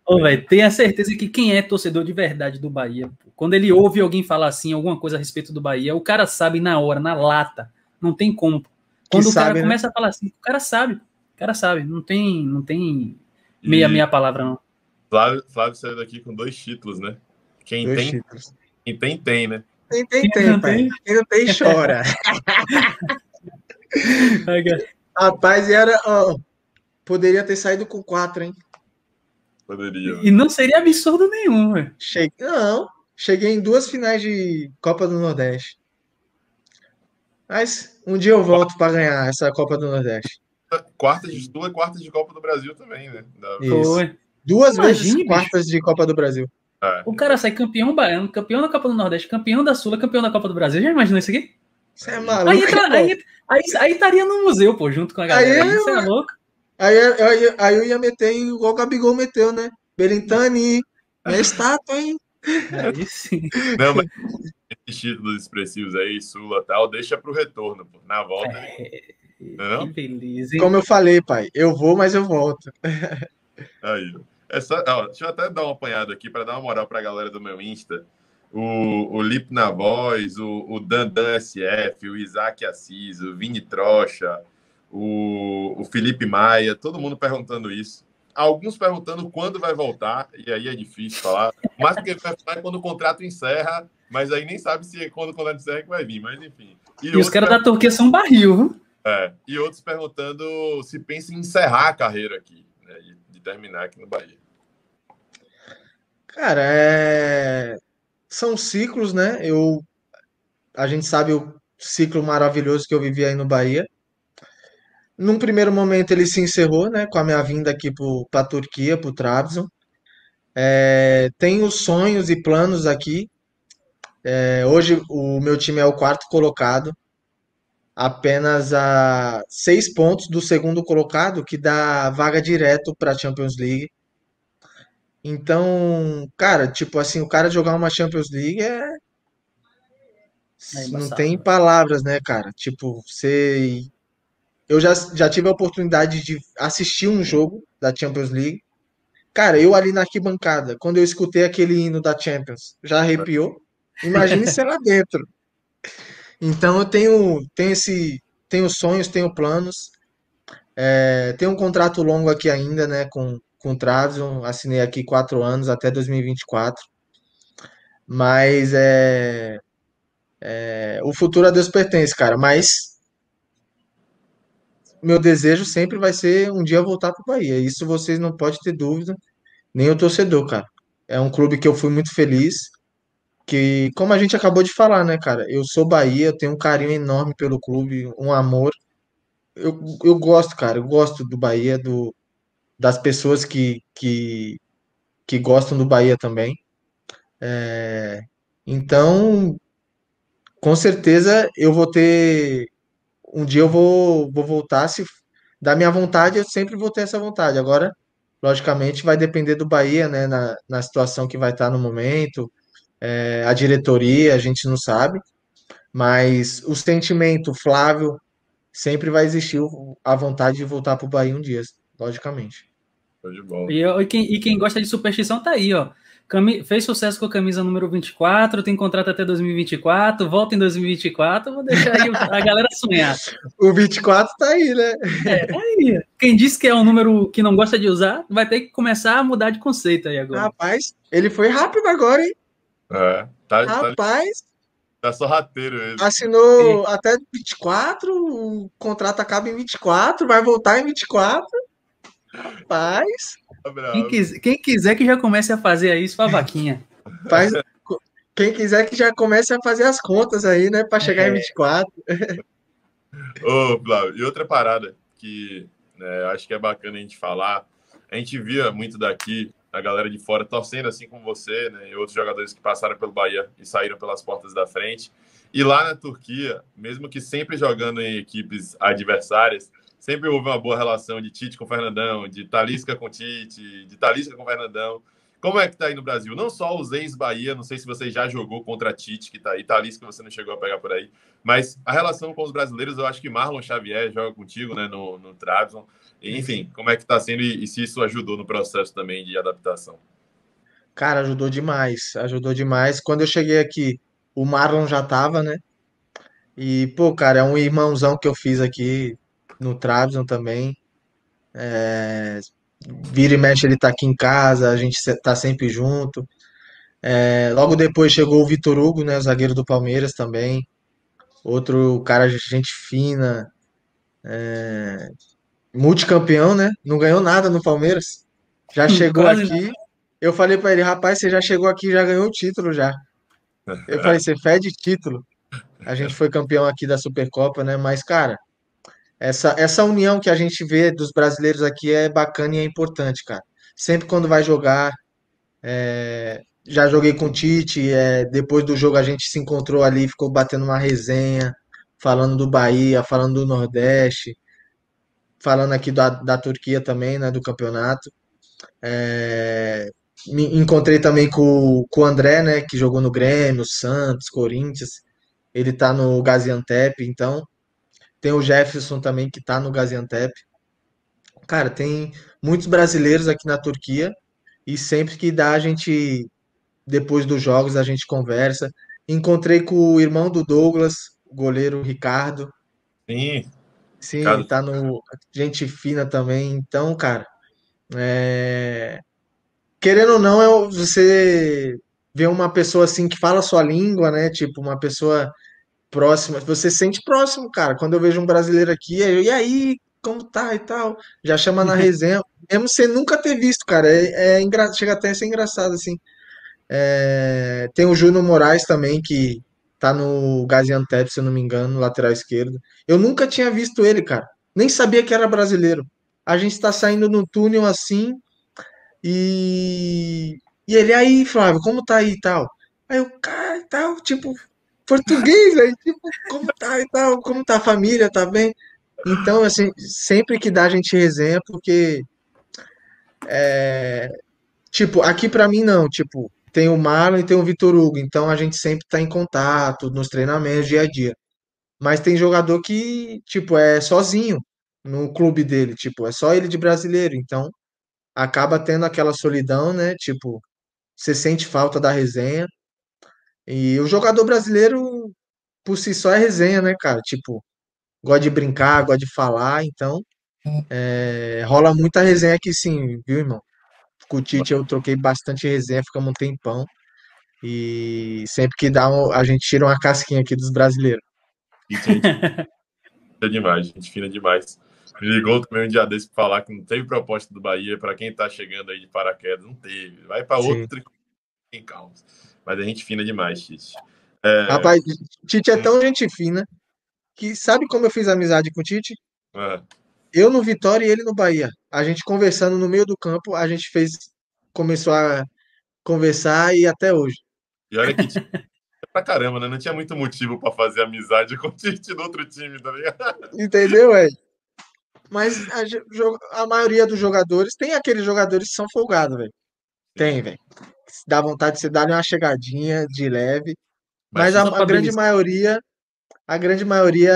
Ô, velho, tenha certeza que quem é torcedor de verdade do Bahia, pô, quando ele ouve alguém falar assim, alguma coisa a respeito do Bahia, o cara sabe na hora, na lata. Não tem como. Quando o cara sabe, né? começa a falar assim, o cara sabe. O cara sabe. Não tem meia palavra, não. Flávio saiu daqui com 2 títulos, né? Quem Dois tem, títulos. tem, né? Tem, não pai. tem? Quem não tem, chora. Rapaz, poderia ter saído com 4, hein? Poderia. E não seria absurdo nenhum, velho. Não, cheguei em 2 finais de Copa do Nordeste. Mas um dia eu volto para ganhar essa Copa do Nordeste. Quartas de Copa do Brasil também, né? Isso. Foi. 2 vezes Imagine, quartas de Copa do Brasil. O cara sai campeão baiano, campeão da Copa do Nordeste, campeão da Sula, campeão da Copa do Brasil. Já imaginou isso aqui? Você é maluco, aí estaria no museu, pô, junto com a galera. Você é louco? Aí eu ia meter igual o Gabigol meteu, né? Belintani, minha estátua, hein? Aí sim. Não, mas esses títulos expressivos aí, Sula e tal, deixa pro retorno, pô. Na volta. Não é Que não? beleza, hein? Como eu falei, pai, eu vou, mas eu volto. Aí, ó. É só, ó, deixa eu até dar uma apanhada aqui para dar uma moral para a galera do meu Insta. O Lipe na voz, o Dandan SF, o Isaac Assis, o Vini Trocha, o Felipe Maia, todo mundo perguntando isso. Alguns perguntando quando vai voltar, e aí é difícil falar. Mas porque vai falar quando o contrato encerra, mas aí nem sabe se é quando o contrato encerra que vai vir, mas enfim. E os caras da Turquia são barril, viu? E outros perguntando se pensa em encerrar a carreira aqui, né, de terminar aqui no Bahia. Cara, são ciclos, né? A gente sabe o ciclo maravilhoso que eu vivi aí no Bahia. Num primeiro momento ele se encerrou, né, com a minha vinda aqui para a Turquia, para o Trabzon. Tenho sonhos e planos aqui. Hoje o meu time é o quarto colocado, apenas a 6 pontos do segundo colocado, que dá vaga direto para a Champions League. Então, cara, tipo assim, o cara jogar uma Champions League É não tem embaçado. palavras, né, cara? Tipo, eu já tive a oportunidade de assistir um jogo da Champions League. Cara, eu ali na arquibancada, quando eu escutei aquele hino da Champions, já arrepiou. Imagine ser lá dentro. Então eu tenho sonhos, tenho planos. Tenho um contrato longo aqui ainda, né, com o Trabzon. Assinei aqui 4 anos até 2024. Mas o futuro a Deus pertence, cara. Mas meu desejo sempre vai ser um dia voltar para o Bahia. Isso vocês não podem ter dúvida, nem o torcedor, cara. É um clube que eu fui muito feliz. Que, como a gente acabou de falar, né, cara? Eu sou Bahia, eu tenho um carinho enorme pelo clube, um amor. Eu gosto, cara, eu gosto do Bahia, das pessoas que gostam do Bahia também. Então, com certeza eu vou ter. Um dia eu vou voltar. Se da minha vontade, eu sempre vou ter essa vontade. Agora, logicamente, vai depender do Bahia, né, na situação que vai estar no momento. A diretoria, a gente não sabe. Mas o sentimento, Flávio, sempre vai existir a vontade de voltar pro Bahia um dia, logicamente. Show de bola. E quem gosta de superstição tá aí, ó. Fez sucesso com a camisa número 24, tem contrato até 2024, volta em 2024, vou deixar aí a galera sonhar. O 24 tá aí, né? Tá aí. Quem disse que é um número que não gosta de usar, vai ter que começar a mudar de conceito aí agora. Rapaz, ele foi rápido agora, hein? Tá Rapaz, sorrateiro ele. assinou até 24, o contrato acaba em 24, vai voltar em 24. Rapaz, Tá bravo. Quem quiser que já comece a fazer isso, a vaquinha. faz, quem quiser que já comece a fazer as contas aí, né, para chegar em 24. Ô, Flávio, e outra parada que né, acho que é bacana a gente falar, a gente via muito daqui a galera de fora torcendo assim como você, né, e outros jogadores que passaram pelo Bahia e saíram pelas portas da frente. E lá na Turquia, mesmo que sempre jogando em equipes adversárias, sempre houve uma boa relação de Tite com Fernandão, de Talisca com Tite, de Talisca com Fernandão. Como é que tá aí no Brasil? Não só os ex-Bahia, não sei se você já jogou contra Tite, que tá aí, Talisca você não chegou a pegar por aí, mas a relação com os brasileiros, eu acho que Marlon Xavier joga contigo, né, no Trabzon. Enfim, como é que tá sendo e se isso ajudou no processo também de adaptação? Cara, ajudou demais, ajudou demais. Quando eu cheguei aqui, o Marlon já tava, né? E, pô, cara, é um irmãozão que eu fiz aqui no Trabzon também. Vira e mexe, ele tá aqui em casa, a gente tá sempre junto. Logo depois chegou o Vitor Hugo, né, o zagueiro do Palmeiras também. Outro cara, gente fina, multicampeão, né? Não ganhou nada no Palmeiras. Já chegou Quase não. aqui. Eu falei pra ele, rapaz, você já chegou aqui, já ganhou o título já. Eu falei, você fede título. A gente foi campeão aqui da Supercopa, né? Mas, cara, essa união que a gente vê dos brasileiros aqui é bacana e é importante, cara. Sempre quando vai jogar, já joguei com o Tite, depois do jogo a gente se encontrou ali, ficou batendo uma resenha, falando do Bahia, falando do Nordeste, falando aqui da Turquia também, né, do campeonato. Me encontrei também com o André, né, que jogou no Grêmio, Santos, Corinthians. Ele tá no Gaziantep, então Tem o Jefferson também, que tá no Gaziantep. Cara, tem muitos brasileiros aqui na Turquia e sempre que dá, a gente, depois dos jogos, a gente conversa. Encontrei com o irmão do Douglas, o goleiro Ricardo. Sim, Sim, Ricardo. tá no. Gente fina também. Então, cara, é, querendo ou não, você vê uma pessoa assim que fala a sua língua, né? Tipo, uma pessoa próxima, você se sente próximo, cara. Quando eu vejo um brasileiro aqui, e aí, como tá e tal? Já chama na resenha, mesmo sem nunca ter visto, cara. Chega até a ser engraçado, assim. Tem o Júnior Moraes também, que tá no Gaziantep, se eu não me engano, lateral esquerdo. Eu nunca tinha visto ele, cara. Nem sabia que era brasileiro. A gente tá saindo no túnel assim, e, e ele aí, Flávio, como tá aí e tal? Aí eu, cara, e tal, tipo, português, aí, tipo, como tá e tal, como tá a família, tá bem? Então, assim, sempre que dá a gente resenha, porque, tipo, aqui pra mim não, tipo, tem o Marlon e tem o Vitor Hugo, então a gente sempre tá em contato nos treinamentos, dia a dia. Mas tem jogador que, tipo, é sozinho no clube dele, tipo, é só ele de brasileiro, então acaba tendo aquela solidão, né? Tipo, você sente falta da resenha. E o jogador brasileiro, por si só, é resenha, né, cara? Tipo, gosta de brincar, gosta de falar, então rola muita resenha aqui sim, viu, irmão? Com o Tite eu troquei bastante resenha, ficamos um tempão. E sempre que dá, a gente tira uma casquinha aqui dos brasileiros. Isso, gente fina demais, gente fina demais. Me ligou também um dia desse pra falar que não teve proposta do Bahia para quem tá chegando aí de paraquedas. Não teve. Vai para Sim. outro em calma. Mas a gente fina demais, Tite. Rapaz, Tite é tão gente fina que sabe como eu fiz amizade com o Tite? É. Eu no Vitória e ele no Bahia. A gente conversando no meio do campo, a gente começou a conversar e até hoje. E olha que Tite é pra caramba, né? Não tinha muito motivo para fazer amizade com o Tite do outro time, tá ligado? Entendeu, velho? Mas a maioria dos jogadores tem aqueles jogadores que são folgados, velho. Tem, Sim. velho. Dá vontade de você dar uma chegadinha de leve. Mas Mas Só a pra grande beliscar. maioria, a grande maioria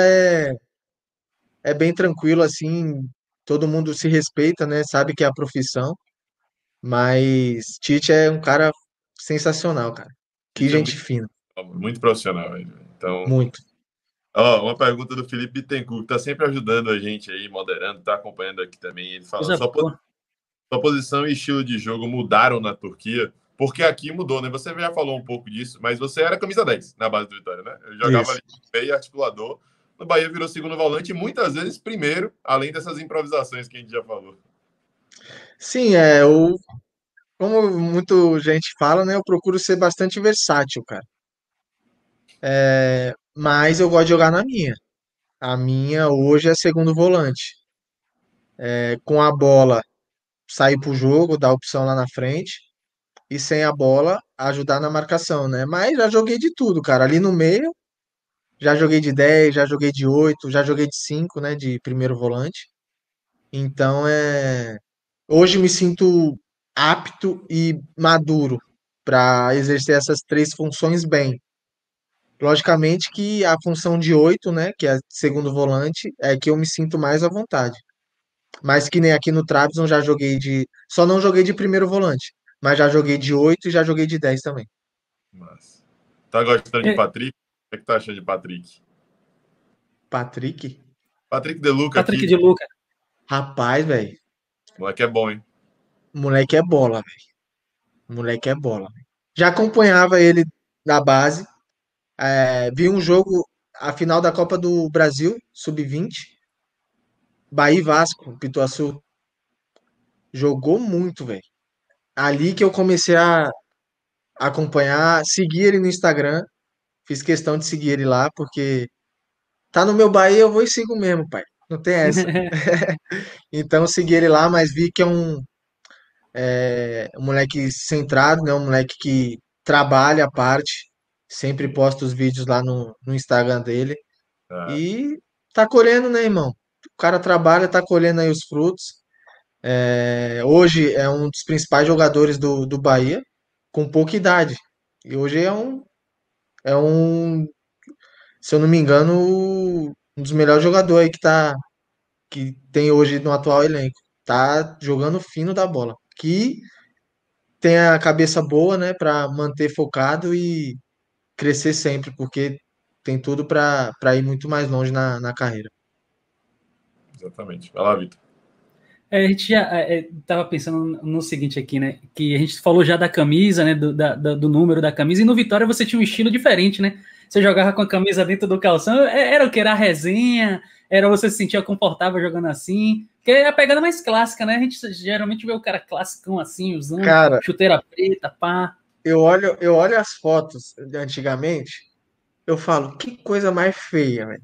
é bem tranquilo, assim. Todo mundo se respeita, né? Sabe que é a profissão. Mas Tite é um cara sensacional, cara. Que Tite é gente fina. muito profissional, velho. Então, Muito. ó, uma pergunta do Felipe Bittencourt, que tá sempre ajudando a gente aí, moderando, tá acompanhando aqui também. Ele fala: Coisa boa. sua posição e estilo de jogo mudaram na Turquia? Porque aqui mudou, né? Você já falou um pouco disso, mas você era camisa 10 na base do Vitória, né? Eu jogava Isso. ali meio articulador. No Bahia virou segundo volante e muitas vezes primeiro, além dessas improvisações que a gente já falou. Sim, como muita gente fala, né? Eu procuro ser bastante versátil, cara. Mas eu gosto de jogar na minha. A minha hoje é segundo volante. Com a bola, sair pro jogo, dar opção lá na frente. E sem a bola, ajudar na marcação, né? Mas já joguei de tudo, cara. Ali no meio, já joguei de 10, já joguei de 8, já joguei de 5, né? De primeiro volante. Então, hoje me sinto apto e maduro para exercer essas três funções bem. Logicamente que a função de 8, né, que é segundo volante, é que eu me sinto mais à vontade. Mas que nem aqui no Trabzon já joguei de. Só não joguei de primeiro volante. Mas já joguei de 8 e já joguei de 10 também. Mas tá gostando de É, Patrick? O que é que tá achando de Patrick? Patrick? Patrick De Luca Patrick aqui, de Luca. Rapaz, velho. moleque é bom, hein? Moleque é bola, velho. Moleque é bola. Já acompanhava ele na base. Vi um jogo, a final da Copa do Brasil, sub-20. Bahia e Vasco, Pituaçu. Jogou muito, velho. Ali que eu comecei a acompanhar, seguir ele no Instagram. Fiz questão de seguir ele lá, porque tá no meu Bahia, eu vou e sigo mesmo, pai. Não tem essa. Então, segui ele lá, mas vi que é um moleque centrado, né? Um moleque que trabalha à parte. Sempre Sim. posta os vídeos lá no Instagram dele. Ah, E tá colhendo, né, irmão? O cara trabalha, tá colhendo aí os frutos. Hoje é um dos principais jogadores do Bahia, com pouca idade. E hoje é um, se eu não me engano, um dos melhores jogadores aí que tem hoje no atual elenco. Tá jogando fino da bola. Que tem a cabeça boa, né, para manter focado e crescer sempre, porque tem tudo para ir muito mais longe na carreira. Exatamente. Vai lá, Vitor. A gente já estava pensando no seguinte aqui, né? Que a gente falou já da camisa, né? Do número da camisa, e no Vitória você tinha um estilo diferente, né? Você jogava com a camisa dentro do calção, era o que? Era a resenha? Era você se sentia confortável jogando assim? Porque é a pegada mais clássica, né? A gente geralmente vê o cara classicão assim, usando Cara, chuteira preta, pá. eu olho as fotos de antigamente, eu falo, que coisa mais feia, velho.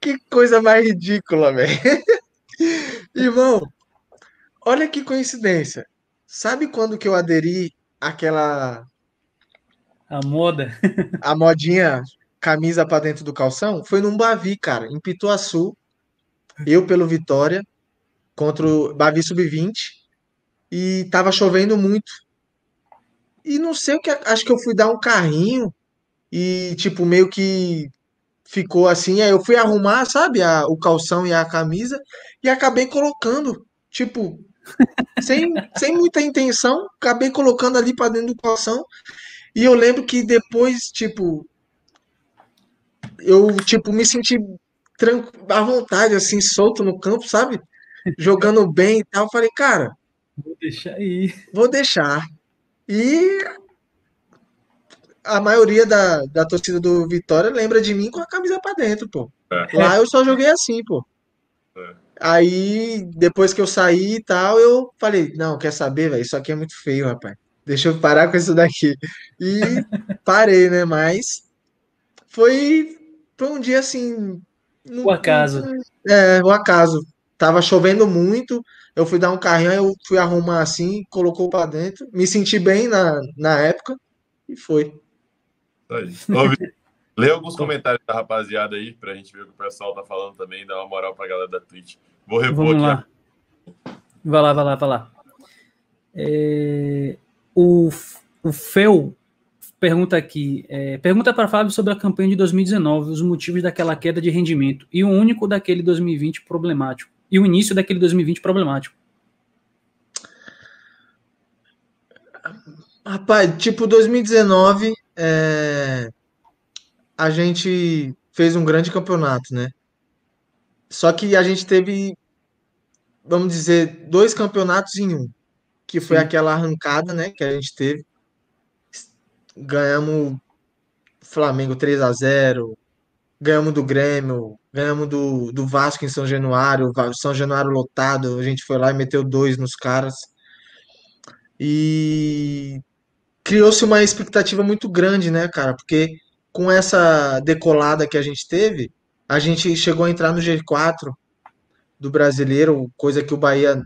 Que coisa mais ridícula, velho. Irmão, olha que coincidência. Sabe quando que eu aderi àquela A moda. a modinha camisa pra dentro do calção? Foi num Bavi, cara, em Pituaçu, eu pelo Vitória contra o Bavi Sub-20 e tava chovendo muito. E não sei o que, acho que eu fui dar um carrinho e tipo meio que ficou assim, aí eu fui arrumar, sabe, o calção e a camisa e acabei colocando, tipo, sem muita intenção, acabei colocando ali pra dentro do calção. E eu lembro que depois, tipo, eu, tipo, me senti à vontade, assim, solto no campo, sabe? Jogando bem e tal. Falei, cara, Vou deixar aí. vou deixar. E a maioria da torcida do Vitória lembra de mim com a camisa pra dentro, pô. Lá eu só joguei assim, pô. É. Aí, depois que eu saí e tal, eu falei, não, quer saber, velho? Isso aqui é muito feio, rapaz. Deixa eu parar com isso daqui. E parei, né? Mas foi, foi um dia assim, O acaso. o acaso. Tava chovendo muito, eu fui dar um carrinho, aí eu fui arrumar assim, colocou pra dentro. Me senti bem na época e foi. Isso aí. Ô, Vitor, lê alguns comentários da rapaziada aí, pra gente ver o que o pessoal tá falando também, dar uma moral pra galera da Twitch. Vou repor Vamos aqui. lá. Vai lá, vai lá, vai lá. O Fel pergunta aqui, pergunta para Fábio sobre a campanha de 2019, os motivos daquela queda de rendimento e o único daquele 2020 problemático. E o início daquele 2020 problemático. Rapaz, tipo 2019, a gente fez um grande campeonato, né? Só que a gente teve, vamos dizer, dois campeonatos em um, que foi Sim. aquela arrancada, né, que a gente teve. Ganhamos Flamengo 3-0, ganhamos do Grêmio, ganhamos do Vasco em São Januário, São Januário lotado, a gente foi lá e meteu dois nos caras. E criou-se uma expectativa muito grande, né, cara? Porque com essa decolada que a gente teve, a gente chegou a entrar no G4 do Brasileiro, coisa que o Bahia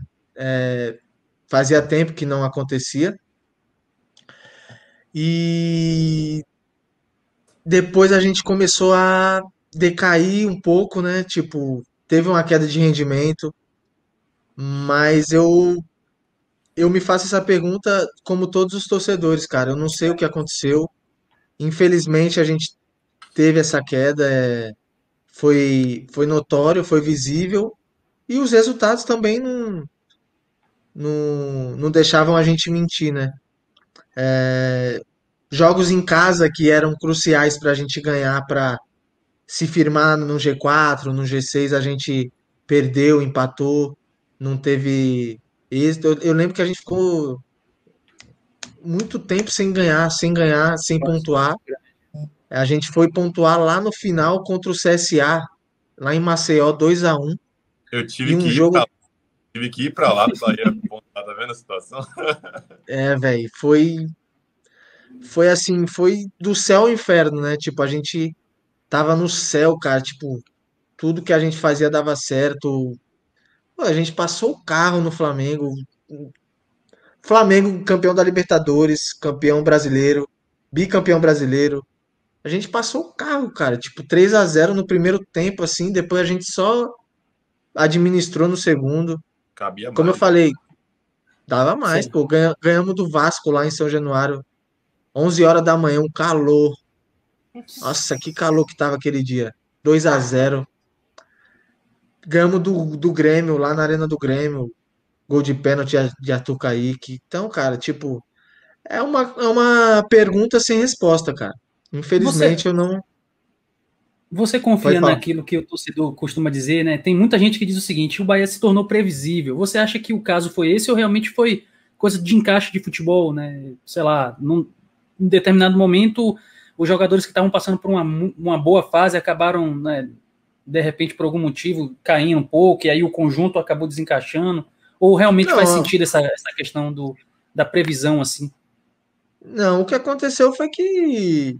fazia tempo que não acontecia. E depois a gente começou a decair um pouco, né? Tipo, teve uma queda de rendimento, mas eu me faço essa pergunta como todos os torcedores, cara. Eu não sei o que aconteceu. Infelizmente a gente teve essa queda, foi notório, foi visível, e os resultados também não deixavam a gente mentir, né? Jogos em casa que eram cruciais para a gente ganhar, para se firmar no G4, no G6, a gente perdeu, empatou, não teve êxito. Eu lembro que a gente ficou muito tempo sem ganhar, sem pontuar. A gente foi pontuar lá no final contra o CSA, lá em Maceió, 2-1. Eu E tive um que ir jogo, pra, tive que ir pra lá do Bahia. Tá vendo a situação? velho, foi assim, foi do céu ao inferno, né? Tipo, a gente tava no céu, cara, tipo, tudo que a gente fazia dava certo. Pô, a gente passou o carro no Flamengo. Flamengo campeão da Libertadores, campeão brasileiro, bicampeão brasileiro. A gente passou o carro, cara, tipo 3-0 no primeiro tempo assim, depois a gente só administrou no segundo. Cabia Como eu mais. falei, dava mais, Sim. pô, ganhamos do Vasco lá em São Januário, 11 horas da manhã, um calor. Nossa, que calor que tava aquele dia. 2-0. Ganhamos do Grêmio, lá na Arena do Grêmio, gol de pênalti de Arthur Kaique. Então, cara, tipo, é uma pergunta sem resposta, cara. Você, Infelizmente eu não. você Pode confia falar. naquilo que o torcedor costuma dizer, né? Tem muita gente que diz o seguinte: o Bahia se tornou previsível. Você acha que o caso foi esse ou realmente foi coisa de encaixe de futebol, né? Sei lá, em determinado momento, os jogadores que estavam passando por uma boa fase acabaram, né, de repente, por algum motivo, caindo um pouco, e aí o conjunto acabou desencaixando? Ou realmente faz Não, sentido essa questão da previsão, assim? não, o que aconteceu foi que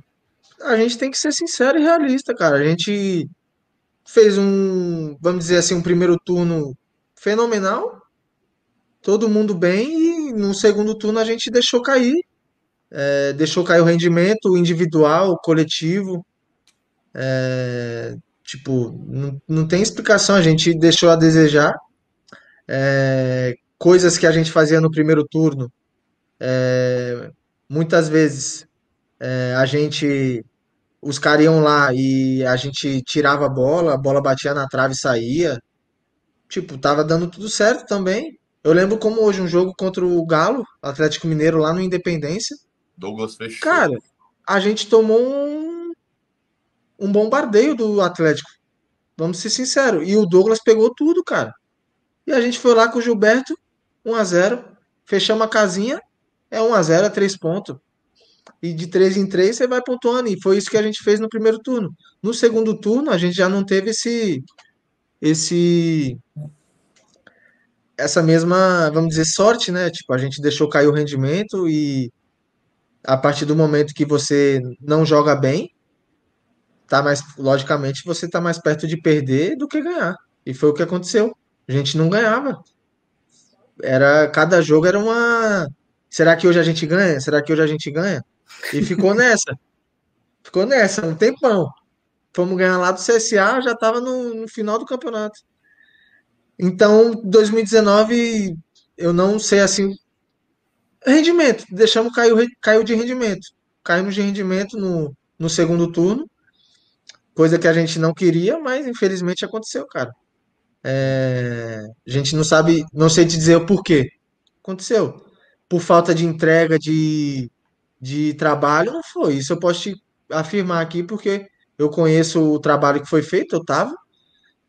a gente tem que ser sincero e realista, cara. A gente fez vamos dizer assim, um primeiro turno fenomenal, todo mundo bem, e no segundo turno a gente deixou cair o rendimento individual, coletivo. Tipo, não tem explicação, a gente deixou a desejar. Coisas que a gente fazia no primeiro turno, muitas vezes a gente, os caras iam lá e a gente tirava a bola batia na trave e saía. Tipo, tava dando tudo certo também. Eu lembro como hoje um jogo contra o Galo, Atlético Mineiro, lá no Independência. Douglas fechou. Cara, a gente tomou um bombardeio do Atlético. Vamos ser sinceros. E o Douglas pegou tudo, cara. E a gente foi lá com o Gilberto, 1-0. Fechamos a casinha, é 1-0, é 3 pontos. E de 3 em 3 você vai pontuando. E foi isso que a gente fez no primeiro turno. No segundo turno, a gente já não teve esse, essa mesma, vamos dizer, sorte, né? Tipo, a gente deixou cair o rendimento e a partir do momento que você não joga bem, tá mais, logicamente, você tá mais perto de perder do que ganhar. E foi o que aconteceu. A gente não ganhava. Cada jogo era uma. Será que hoje a gente ganha? Será que hoje a gente ganha? E ficou nessa, um tempão. Fomos ganhar lá do CSA, já tava no final do campeonato. Então, 2019, eu não sei assim. Rendimento, deixamos cair, caiu de rendimento. Caímos de rendimento no segundo turno, coisa que a gente não queria, mas infelizmente aconteceu, cara. A gente não sabe, não sei te dizer o porquê. Aconteceu. Por falta de entrega de trabalho, não foi. Isso eu posso te afirmar aqui, porque eu conheço o trabalho que foi feito, eu tava,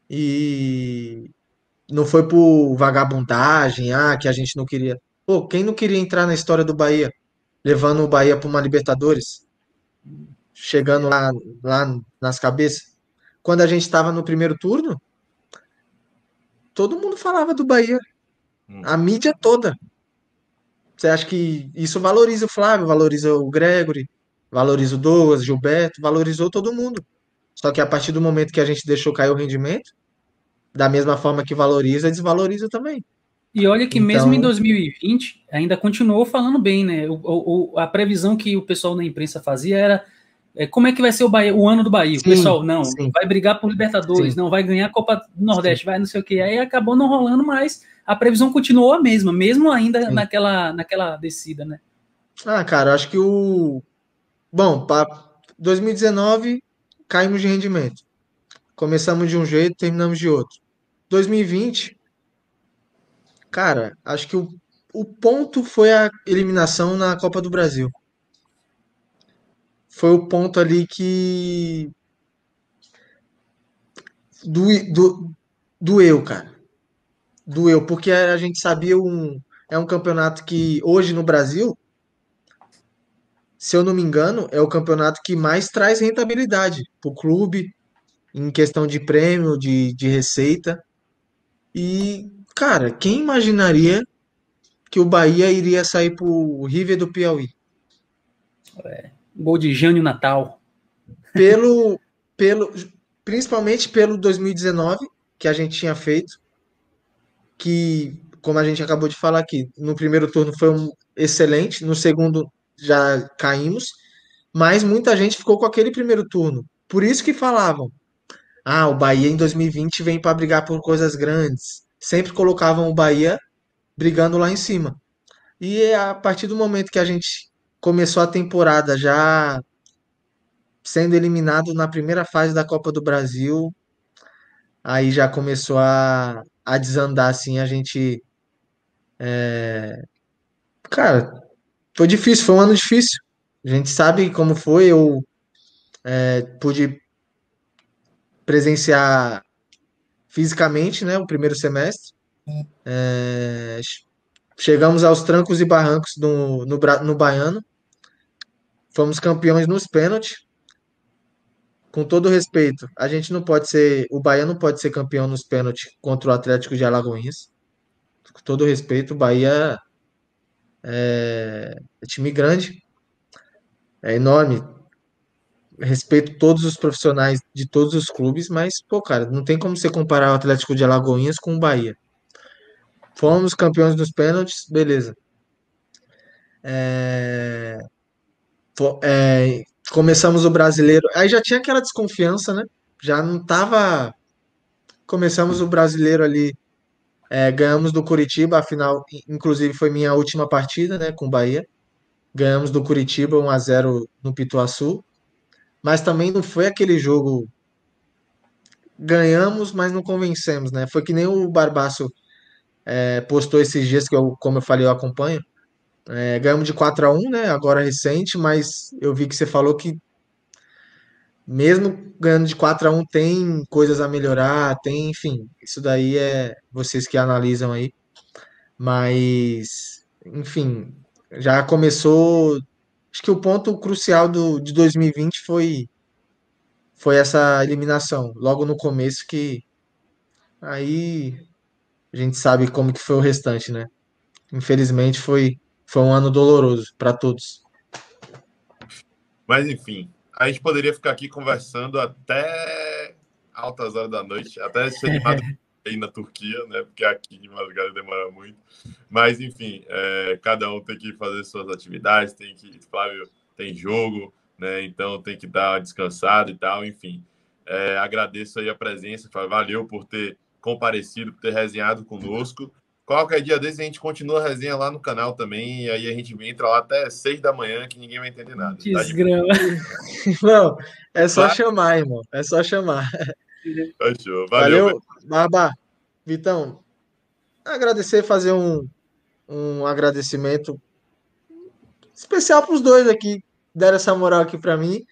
e não foi por vagabundagem, que a gente não queria. Pô, quem não queria entrar na história do Bahia, levando o Bahia para uma Libertadores, chegando lá nas cabeças? Quando a gente estava no primeiro turno, todo mundo falava do Bahia, a Uhum. mídia toda. Você acha que isso valoriza o Flávio, valoriza o Gregory, valoriza o Douglas, Gilberto, valorizou todo mundo. Só que a partir do momento que a gente deixou cair o rendimento, da mesma forma que valoriza, desvaloriza também. E olha que mesmo em Então, 2020 ainda continuou falando bem, né? A previsão que o pessoal na imprensa fazia era como é que vai ser o ano do Bahia? O sim, pessoal, não, sim, vai brigar por Libertadores, sim, não, vai ganhar a Copa do sim, Nordeste, vai não sei o quê. Aí acabou não rolando, mas a previsão continuou a mesma, mesmo ainda sim. naquela descida, né? Cara, eu acho que Bom, para 2019, caímos de rendimento. Começamos de um jeito, terminamos de outro. 2020, cara, acho que o ponto foi a eliminação na Copa do Brasil. Foi o ponto ali que doeu, cara. Doeu, porque a gente sabia é um campeonato que hoje no Brasil, se eu não me engano, é o campeonato que mais traz rentabilidade para o clube, em questão de prêmio, de receita. E, cara, quem imaginaria que o Bahia iria sair pro River do Piauí? Gol de Jânio Natal. Pelo, pelo, principalmente pelo 2019 que a gente tinha feito, que, como a gente acabou de falar aqui, no primeiro turno foi excelente, no segundo já caímos, mas muita gente ficou com aquele primeiro turno. Por isso que falavam, o Bahia em 2020 vem para brigar por coisas grandes. Sempre colocavam o Bahia brigando lá em cima. E a partir do momento que a gente começou a temporada já sendo eliminado na primeira fase da Copa do Brasil, aí já começou a desandar, assim, a gente... Cara, foi difícil, foi um ano difícil. A gente sabe como foi, eu pude presenciar fisicamente, né, o primeiro semestre. É, chegamos aos trancos e barrancos no Baiano, fomos campeões nos pênaltis. Com todo respeito, a gente não pode ser, o Bahia não pode ser campeão nos pênaltis contra o Atlético de Alagoinhas. Com todo respeito, o Bahia é time grande, é enorme. Respeito todos os profissionais de todos os clubes, mas, pô, cara, não tem como você comparar o Atlético de Alagoinhas com o Bahia. Fomos campeões dos pênaltis, beleza. Começamos o brasileiro, aí já tinha aquela desconfiança, né? Já não tava. Começamos o brasileiro ali, ganhamos do Curitiba, afinal, inclusive foi minha última partida, né, com o Bahia. Ganhamos do Curitiba 1-0 no Pituaçu, mas também não foi aquele jogo. Ganhamos, mas não convencemos, né? Foi que nem o Barbaço postou esses dias, que eu, como eu falei, eu acompanho. Ganhamos de 4-1, né? Agora recente, mas eu vi que você falou que mesmo ganhando de 4-1 tem coisas a melhorar, tem, enfim, isso daí é vocês que analisam aí. Mas, enfim, já começou. Acho que o ponto crucial de 2020 foi essa eliminação, logo no começo, que aí a gente sabe como que foi o restante, né? Infelizmente foi um ano doloroso para todos. Mas, enfim, a gente poderia ficar aqui conversando até altas horas da noite, até ser de madrugada aí na Turquia, né? Porque aqui de madrugada demora muito. Mas, enfim, cada um tem que fazer suas atividades, Flávio tem jogo, né? Então tem que dar uma descansada e tal, enfim. Agradeço aí a presença, Flávio. Valeu por ter comparecido, por ter resenhado conosco. Qualquer dia desse a gente continua a resenha lá no canal também, e aí a gente entra lá até 6 da manhã que ninguém vai entender nada. Tá de... Desgrama. Não, é só chamar, irmão. É só chamar. Fechou. Valeu, Valeu, Barba. Vitão, agradecer, fazer um agradecimento especial para os dois aqui, deram essa moral aqui para mim.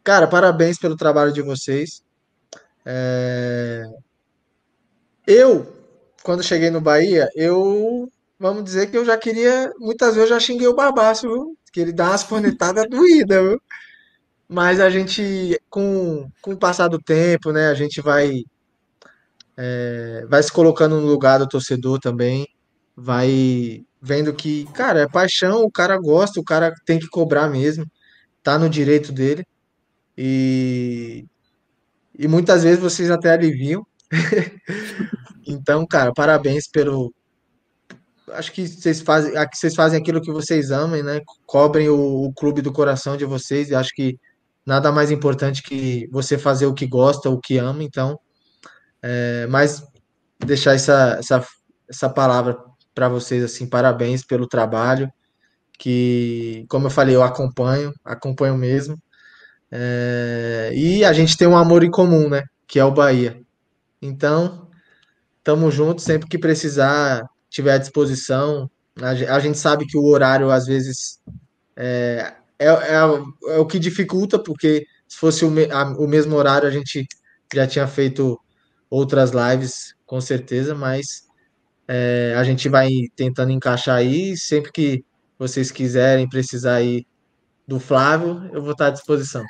Cara, parabéns pelo trabalho de vocês. Eu, quando cheguei no Bahia, vamos dizer que eu já queria, muitas vezes eu já xinguei o Barbaço, viu? Que ele dá umas cornetadas doídas, viu? Mas a gente, com o passar do tempo, né, a gente vai se colocando no lugar do torcedor também, vai vendo que, cara, é paixão, o cara gosta, o cara tem que cobrar mesmo, tá no direito dele. E, e muitas vezes vocês até aliviam. Então, cara, parabéns pelo. Acho que vocês fazem aquilo que vocês amam, né? Cobrem o clube do coração de vocês. E acho que nada mais importante que você fazer o que gosta, o que ama. Então, mas deixar essa palavra para vocês assim, parabéns pelo trabalho. Que, como eu falei, eu acompanho mesmo. E a gente tem um amor em comum, né? Que é o Bahia. Então, tamo junto, sempre que precisar, tiver à disposição. A gente sabe que o horário, às vezes, é o que dificulta, porque se fosse o mesmo horário, a gente já tinha feito outras lives, com certeza, mas a gente vai tentando encaixar aí. Sempre que vocês quiserem precisar aí do Flávio, eu vou estar à disposição.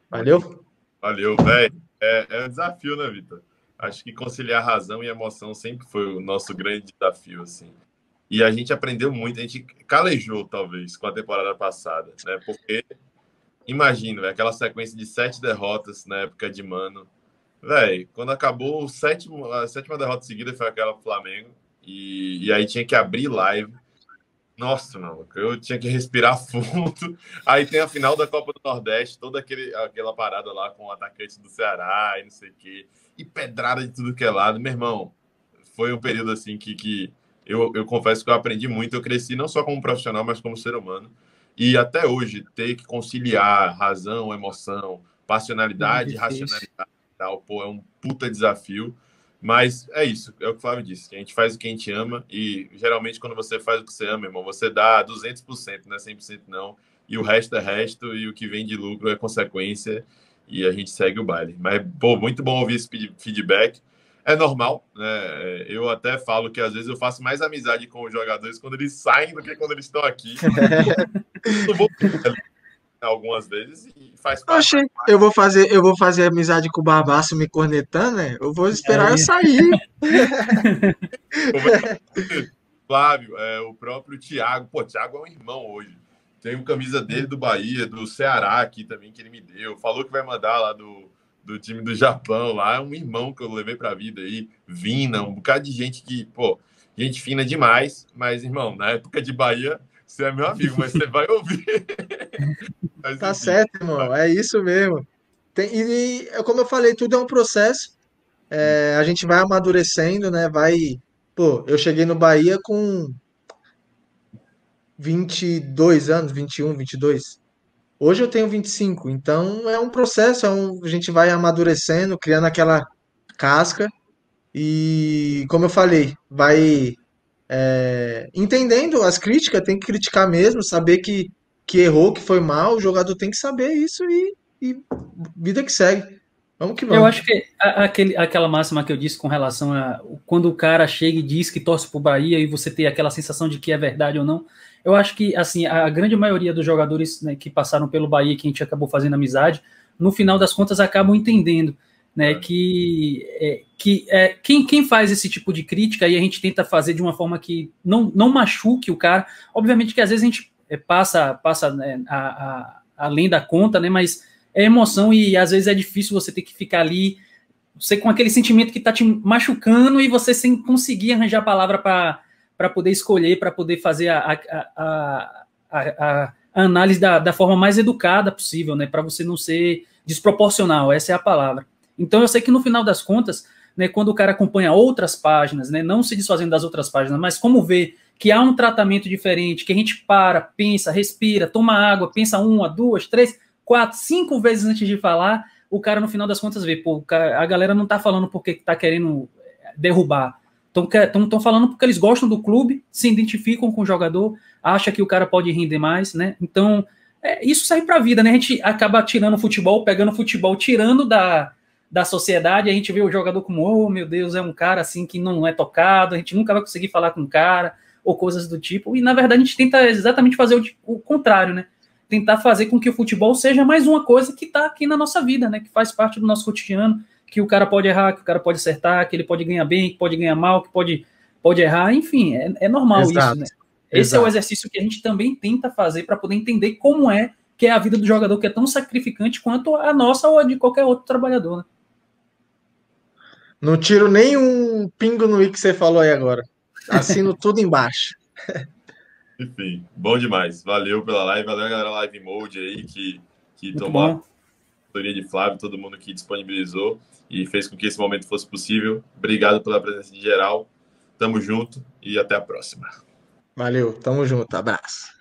Valeu? Valeu, velho. É um desafio, né, Vitor? Acho que conciliar razão e emoção sempre foi o nosso grande desafio, assim. E a gente aprendeu muito, a gente calejou, talvez, com a temporada passada, né? Porque, imagina, aquela sequência de 7 derrotas na época de Mano. Velho, quando acabou a sétima derrota seguida foi aquela do Flamengo. E aí tinha que abrir live. Nossa, mano, eu tinha que respirar fundo. Aí tem a final da Copa do Nordeste, toda aquela parada lá com o atacante do Ceará e não sei o quê. E pedrada de tudo que é lado. Meu irmão, foi um período assim que eu confesso que eu aprendi muito. Eu cresci não só como profissional, mas como ser humano. E até hoje, ter que conciliar razão, emoção, É passionalidade, difícil. racionalidade, tal. Pô, é um puta desafio. Mas é isso, é o que o Flávio disse, que a gente faz o que a gente ama e geralmente quando você faz o que você ama, irmão, você dá 200%, não é 100% não, e o resto é resto e o que vem de lucro é consequência e a gente segue o baile. Mas, pô, muito bom ouvir esse feedback. É normal, né? Eu até falo que às vezes eu faço mais amizade com os jogadores quando eles saem do que quando eles estão aqui. Eu vou algumas vezes e faz parte. Oxe, eu vou fazer amizade com o Barbaço me cornetando, né? Eu vou esperar eu sair. Flávio, o próprio Thiago. Pô, Thiago é um irmão hoje. Tem uma camisa dele do Bahia, do Ceará aqui também, que ele me deu. Falou que vai mandar lá do time do Japão lá. É um irmão que eu levei pra vida aí. Vina, um bocado de gente que, pô, gente fina demais. Mas, irmão, na época de Bahia, você é meu amigo, mas você vai ouvir. Mas, Tá enfim, certo, irmão. É isso mesmo. Como eu falei, tudo é um processo. A gente vai amadurecendo, né? Pô, eu cheguei no Bahia com 22 anos, 21, 22. Hoje eu tenho 25, então é um processo, a gente vai amadurecendo, criando aquela casca e, como eu falei, vai entendendo as críticas, tem que criticar mesmo, saber que errou, que foi mal, o jogador tem que saber isso e vida que segue. Vamos que Eu vamos. acho que aquela máxima que eu disse com relação a quando o cara chega e diz que torce pro Bahia e você tem aquela sensação de que é verdade ou não, eu acho que assim a grande maioria dos jogadores, né, que passaram pelo Bahia, que a gente acabou fazendo amizade, no final das contas acabam entendendo, né, quem faz esse tipo de crítica e a gente tenta fazer de uma forma que não machuque o cara. Obviamente que às vezes a gente passa né, além da conta, né, mas é emoção e às vezes é difícil você ter que ficar ali, você com aquele sentimento que tá te machucando e você sem conseguir arranjar a palavra para poder escolher, para poder fazer a análise da forma mais educada possível, né? Para você não ser desproporcional, essa é a palavra. Então eu sei que no final das contas, né, quando o cara acompanha outras páginas, né, não se desfazendo das outras páginas, mas como vê que há um tratamento diferente, que a gente para, pensa, respira, toma água, pensa 1, 2, 3, 4, 5 vezes antes de falar, o cara no final das contas vê, pô, a galera não tá falando porque tá querendo derrubar, estão falando porque eles gostam do clube, se identificam com o jogador, acha que o cara pode render mais, né? Então, isso serve pra vida, né? A gente acaba tirando o futebol, pegando o futebol, tirando da sociedade, a gente vê o jogador como, oh, meu Deus, é um cara assim que não é tocado, a gente nunca vai conseguir falar com o cara, ou coisas do tipo, e na verdade a gente tenta exatamente fazer o contrário, né? Tentar fazer com que o futebol seja mais uma coisa que está aqui na nossa vida, né? Que faz parte do nosso cotidiano, que o cara pode errar, que o cara pode acertar, que ele pode ganhar bem, que pode ganhar mal, que pode errar, enfim, é normal isso, né? Esse é o exercício que a gente também tenta fazer para poder entender como que é a vida do jogador, que é tão sacrificante quanto a nossa ou a de qualquer outro trabalhador, né? Não tiro nem um pingo no i que você falou aí agora. Assino tudo embaixo. enfim, bom demais. Valeu pela live, valeu a galera Live Mode aí que Muito tomou a bom. consultoria de Flávio, todo mundo que disponibilizou e fez com que esse momento fosse possível. Obrigado pela presença de geral. Tamo junto e até a próxima. Valeu, tamo junto, abraço.